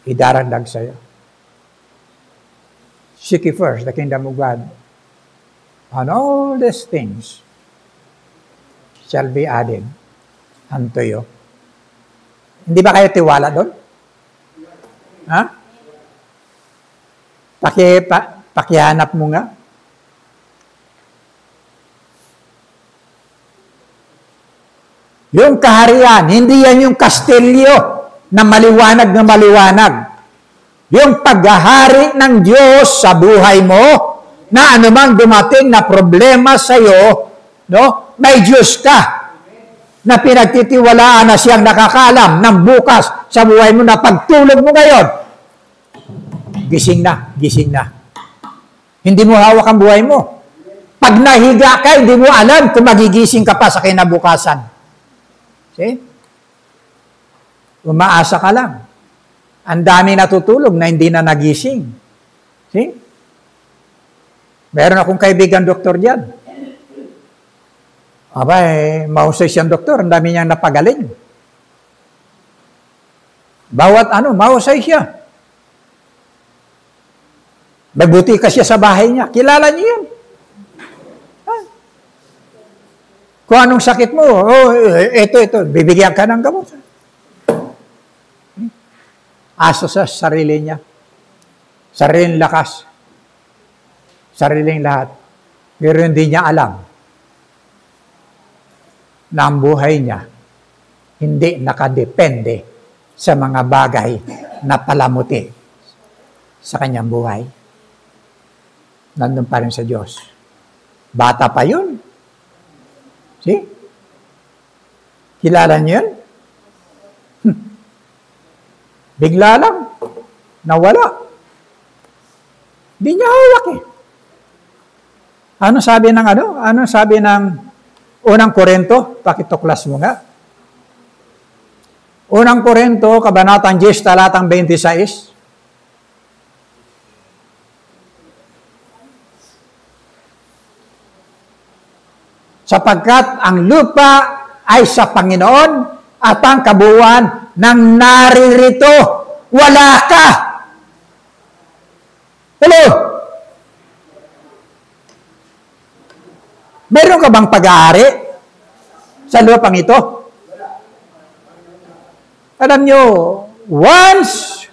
Idaragdag sa'yo. Seek ye first the kingdom of God and all these things shall be added unto you. Hindi ba kayo tiwala doon? Ha? Pakihanap mo nga. Yung kaharian, hindi yan yung kastilyo na maliwanag. Yung paghahari ng Diyos sa buhay mo, na anumang dumating na problema sa iyo, no? May Diyos ka na pinagtitiwalaan na siyang nakakalam ng bukas sa buhay mo na pagtulog mo ngayon. Gising na. Hindi mo hawak ang buhay mo. Pag nahiga ka, hindi mo alam kung magigising ka pa sa kinabukasan. See? Umaasa ka lang. Ang dami natutulog na hindi na nagising. See? Meron akong kaibigan doktor diyan. Mahusay siyang doktor. Ang dami niyang napagaling. Mahusay siya. Magbuti ka siya sa bahay niya. Kilala niyo yan. Kung anong sakit mo, ito, bibigyan ka ng gamot. Aso sa sarili niya. Sariling lakas. Sariling lahat. Pero hindi niya alam na ang buhay niya hindi nakadepende sa mga bagay na palamuti sa kanyang buhay. Nandun pa rin sa Diyos. Bata pa yun. See? Kilala niyo yun? Bigla lang. Nawala. Di niya hawak eh. Ano sabi ng ano? Ano sabi ng unang Korinto? Pakituklas mo nga. Unang Korinto, kabanatang 10, talatang 26. Sapagkat ang lupa ay sa Panginoon at ang kabuuan ng naririto. Wala ka. Hello? Meron ka bang pag-aari sa lupang ito? Alam nyo, once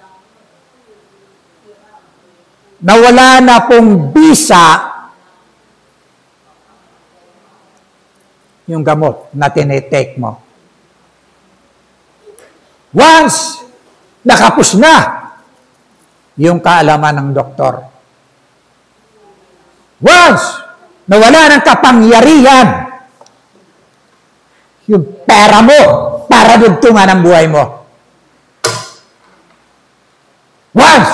nawala na pong bisa yung gamot na tinitake mo. Once nakapos na yung kaalaman ng doktor. Once nawala ng kapangyarihan yung pera mo para dugtungan ang buhay mo. Once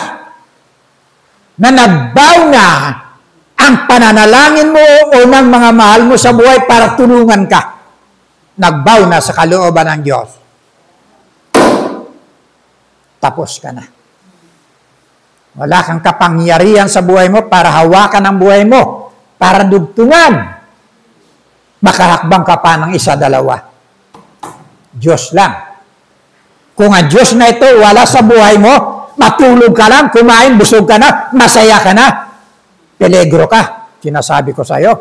na nagbaw na ang pananalangin mo o ng mga mahal mo sa buhay para tulungan ka, nagbaw na sa kalooban ng Diyos. Tapos ka na. Wala kang kapangyarihan sa buhay mo para hawakan ang buhay mo, para dugtungan. Makahakbang ka pa ng isa, dalawa. Diyos lang. Kung ang Diyos na ito wala sa buhay mo, matulog ka lang, kumain, busog ka na, masaya ka na, peligro ka. Sinasabi ko sa iyo,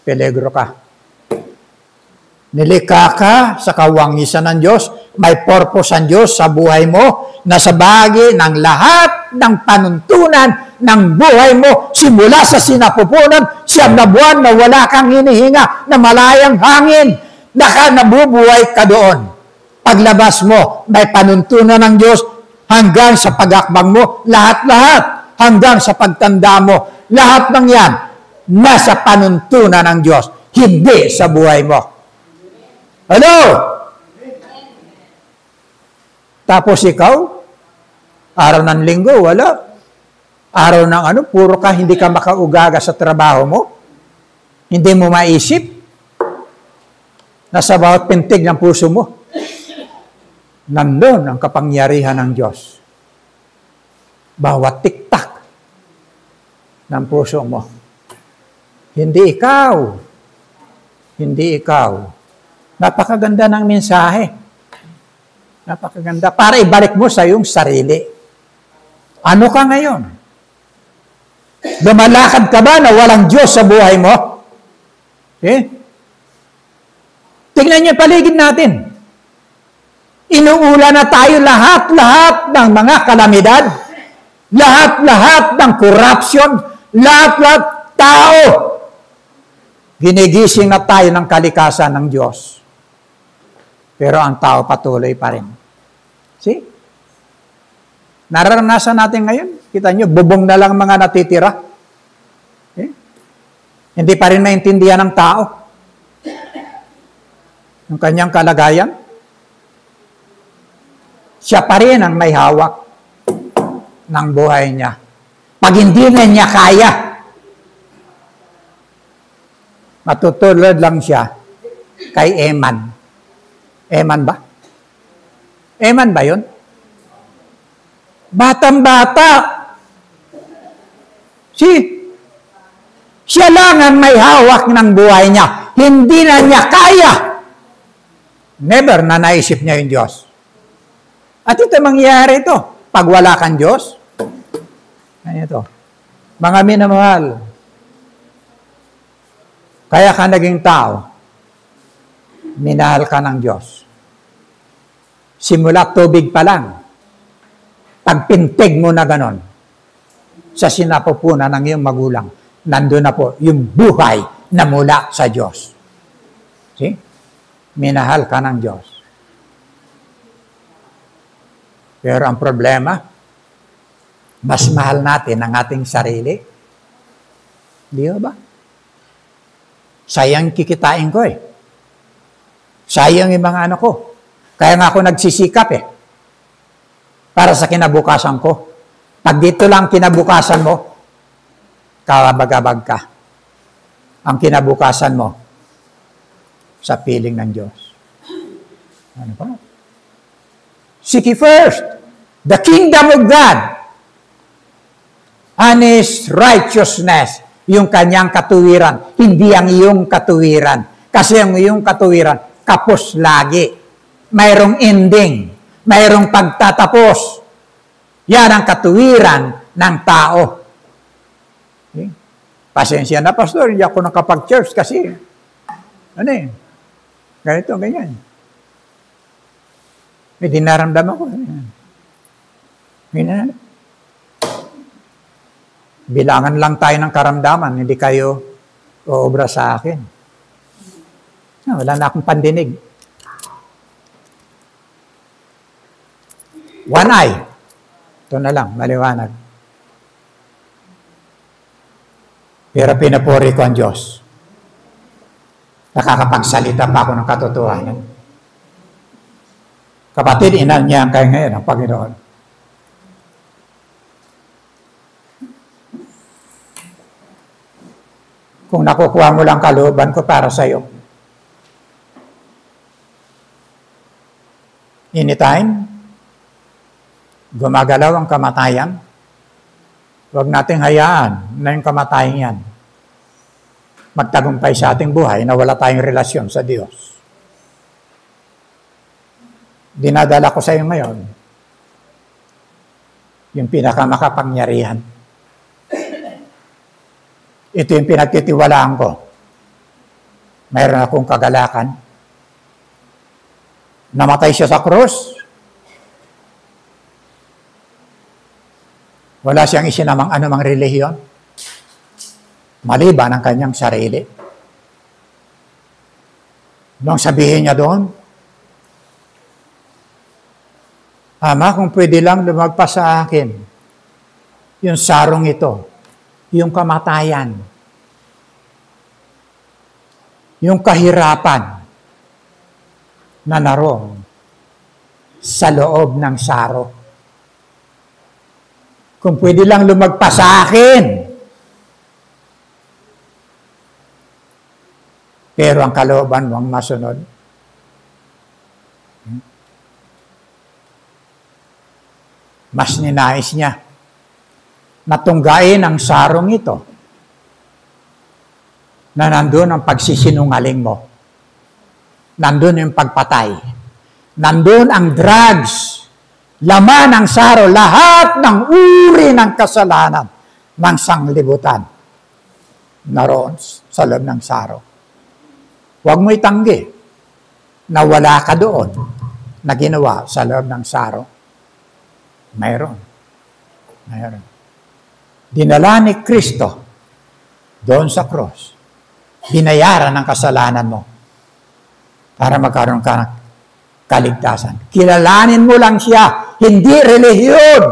peligro ka. Nilikha ka sa kawangisan ng Diyos, may purpose ang Diyos sa buhay mo, na sa bahagi ng lahat ng panuntunan ng buhay mo, simula sa sinapupunan, 9 na buwan na wala kang hinihinga, na malayang hangin, nabubuhay ka doon. Paglabas mo, may panuntunan ng Diyos hanggang sa pag-akbang mo, lahat-lahat, hanggang sa pagtanda mo, lahat ng yan, nasa panuntunan ng Diyos, hindi sa buhay mo. Hello? Tapos ikaw, araw ng linggo, wala. Araw ng puro ka, hindi ka makaugaga sa trabaho mo. Hindi mo maisip. Nasa bawat pintig ng puso mo. Nandun ang kapangyarihan ng Diyos. Bawat tiktak ng puso mo. Hindi ikaw. Hindi ikaw. Napakaganda ng mensahe. Napakaganda. Para ibalik mo sa iyong sarili. Ano ka ngayon? Lumalakad ka ba na walang Diyos sa buhay mo? Tingnan niyo paligid natin. Inuula na tayo lahat-lahat ng mga kalamidad, lahat-lahat ng corruption, lahat-lahat tao. Ginigising na tayo ng kalikasan ng Diyos. Pero ang tao patuloy pa rin. See? Nararanasan natin ngayon. Kita nyo, bubong na lang mga natitira. Hindi pa rin maintindihan ng tao yung kanyang kalagayan. Siya pa rin ang may hawak ng buhay niya. Pag hindi na niya kaya, matutulad lang siya kay Eman. Eman ba? Eman ba yun? Batang-bata. Siya lang ang may hawak ng buhay niya. Hindi na niya kaya. Never na naisip niya yung Diyos. At ito mangyayari ito. Pag wala kang Diyos, ito. Mga minamahal, kaya ka naging tao, minahal ka ng Diyos. Simula tubig pa lang, pagpintig mo na ganon, sa sinapupunan ng iyong magulang, nandun na po yung buhay na mula sa Diyos. See? Minahal ka ng Diyos. Pero ang problema, mas mahal natin ang ating sarili. Di ba? Sayang kikitain ko eh. Sayang yung mga anak ko. Kaya nga ako nagsisikap eh. Para sa kinabukasan ko. Pag dito lang kinabukasan mo, kabag-abag ka. ang kinabukasan mo sa piling ng Diyos. Ano pa? Seek ye first the kingdom of God and His righteousness, yung kanyang katuwiran, hindi ang iyong katuwiran. Kasi ang iyong katuwiran, kapos lagi. Mayroong ending, mayroong pagtatapos. Yan ang katuwiran ng tao. Okay? Pasensya na, Pastor, hindi ako nakapag-church kasi, ganito, ganyan. May dinaramdam ako. Bilangan lang tayo ng karamdaman, hindi kayo uobra sa akin. Wala na akong pandinig. One eye. Ito na lang, maliwanag. Pero pinapuri ko ang Diyos. Nakakapagsalita pa ako ng katotohanan. Kapatid, inanyahan kayo ngayon ang Panginoon. Kung nakukuha mo lang kalooban ko para sa iyo. Anytime, gumagalaw ang kamatayan, huwag nating hayaan na yung kamatayan yan magtagumpay sa ating buhay na wala tayong relasyon sa Diyos. Dinadala ko sa iyo ngayon yung pinakamakapangyarihan. Ito yung pinagtitiwalaan ko. Mayroon akong kagalakan. Namatay siya sa krus. Wala siyang isinamang anumang relihiyon. Maliban ang kanyang sarili. Nung sabihin niya doon, Ama, kung pwede lang lumagpas sa akin, yung sarong ito, yung kamatayan, yung kahirapan na naroon sa loob ng saro. Kung pwede lang lumagpas sa akin. Pero ang kalooban mong masunod. Mas ninais niya na tunggain ang sarong ito na nandun ang pagsisinungaling mo. Nandun yung pagpatay. Nandun ang drugs. Laman ng saro, lahat ng uri ng kasalanan ng sanglibutan naroon sa loob ng saro. Huwag mo itanggi na wala ka doon na ginawa sa loob ng saro. Mayroon. Dinala ni Kristo doon sa cross. Binayaran ang kasalanan mo para magkaroon ka ng kaligtasan. Kilalanin mo lang siya, hindi relihiyon.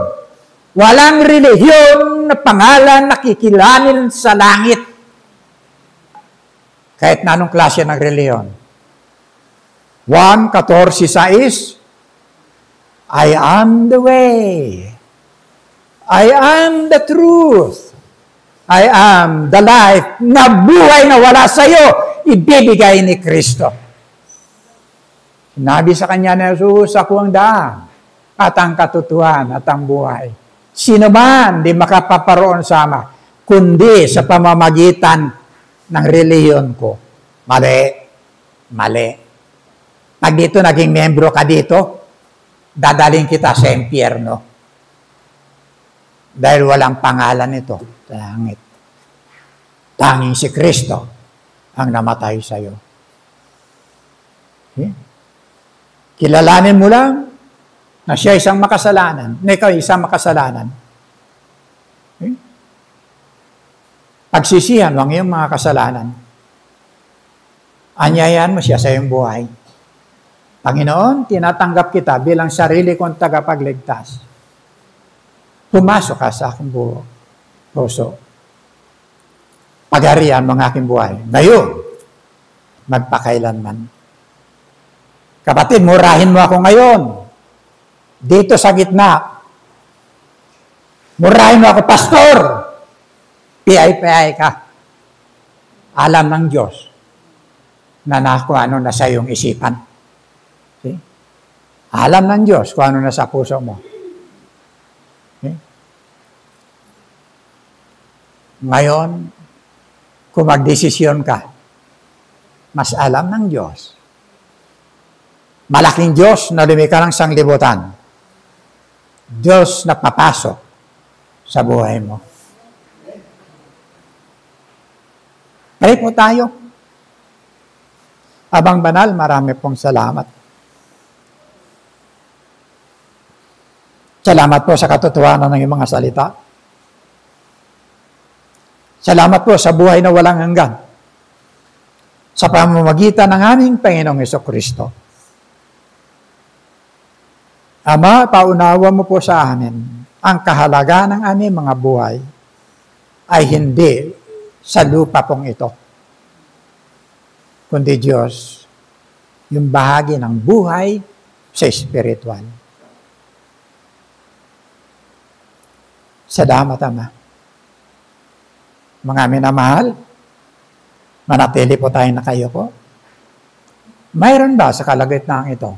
Walang relihiyon na pangalan na kikilanin sa langit. Kahit na anong klase ng relihiyon. 1:14-6, I am the way. I am the truth. I am the life na buhay na wala sa iyo, ibibigay ni Kristo. Sinabi sa kanya na Jesus, ako ang daan at ang katotohanan at ang buhay. Sino man di makapaparoon sa Ama, kundi sa pamamagitan ng relihiyon ko. Mali. Pag dito naging membro ka dito, dadaling kita sa impyerno. Dahil walang pangalan ito sa langit. Tanging si Kristo ang namatay sa iyo. Okay? Kilalanin mo lang na siya isang makasalanan, na ikaw isang makasalanan. Okay? Pagsisihan mo ang iyong mga kasalanan. Anyayan mo siya sa iyong buhay. Panginoon, tinatanggap kita bilang sarili kong tagapagligtas. Pumasok ka sa aking puso. Pagarian mo ang aking buhay. Ngayon, magpakailanman. Kapatid, murahin mo ako ngayon. Dito sa gitna. Murahin mo ako, Pastor. PI ka. Alam ng Diyos na kung ano nasa iyong isipan. See? Alam ng Diyos kung ano nasa puso mo. See? Ngayon, kung magdesisyon ka, mas alam ng Diyos. Malaking Diyos na lumikha ng sanglibutan. Diyos na papasok sa buhay mo. Pray po tayo. Abang Banal, marami pong salamat. Salamat po sa katotohanan ng iyong mga salita. Salamat po sa buhay na walang hanggan. Sa pamamagitan ng aming Panginoong Hesukristo. Ama, paunawa mo po sa amin ang kahalaga ng aming mga buhay ay hindi sa lupa pong ito, kundi Diyos, yung bahagi ng buhay sa spiritual. Salamat, Ama. Mga minamahal, manatili po tayo nakayuko. Mayroon ba sa kalagitnaan ito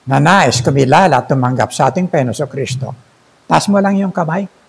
na nais kumilala at tumanggap sa ating Panginoon Kristo? Taas mo lang yung kamay.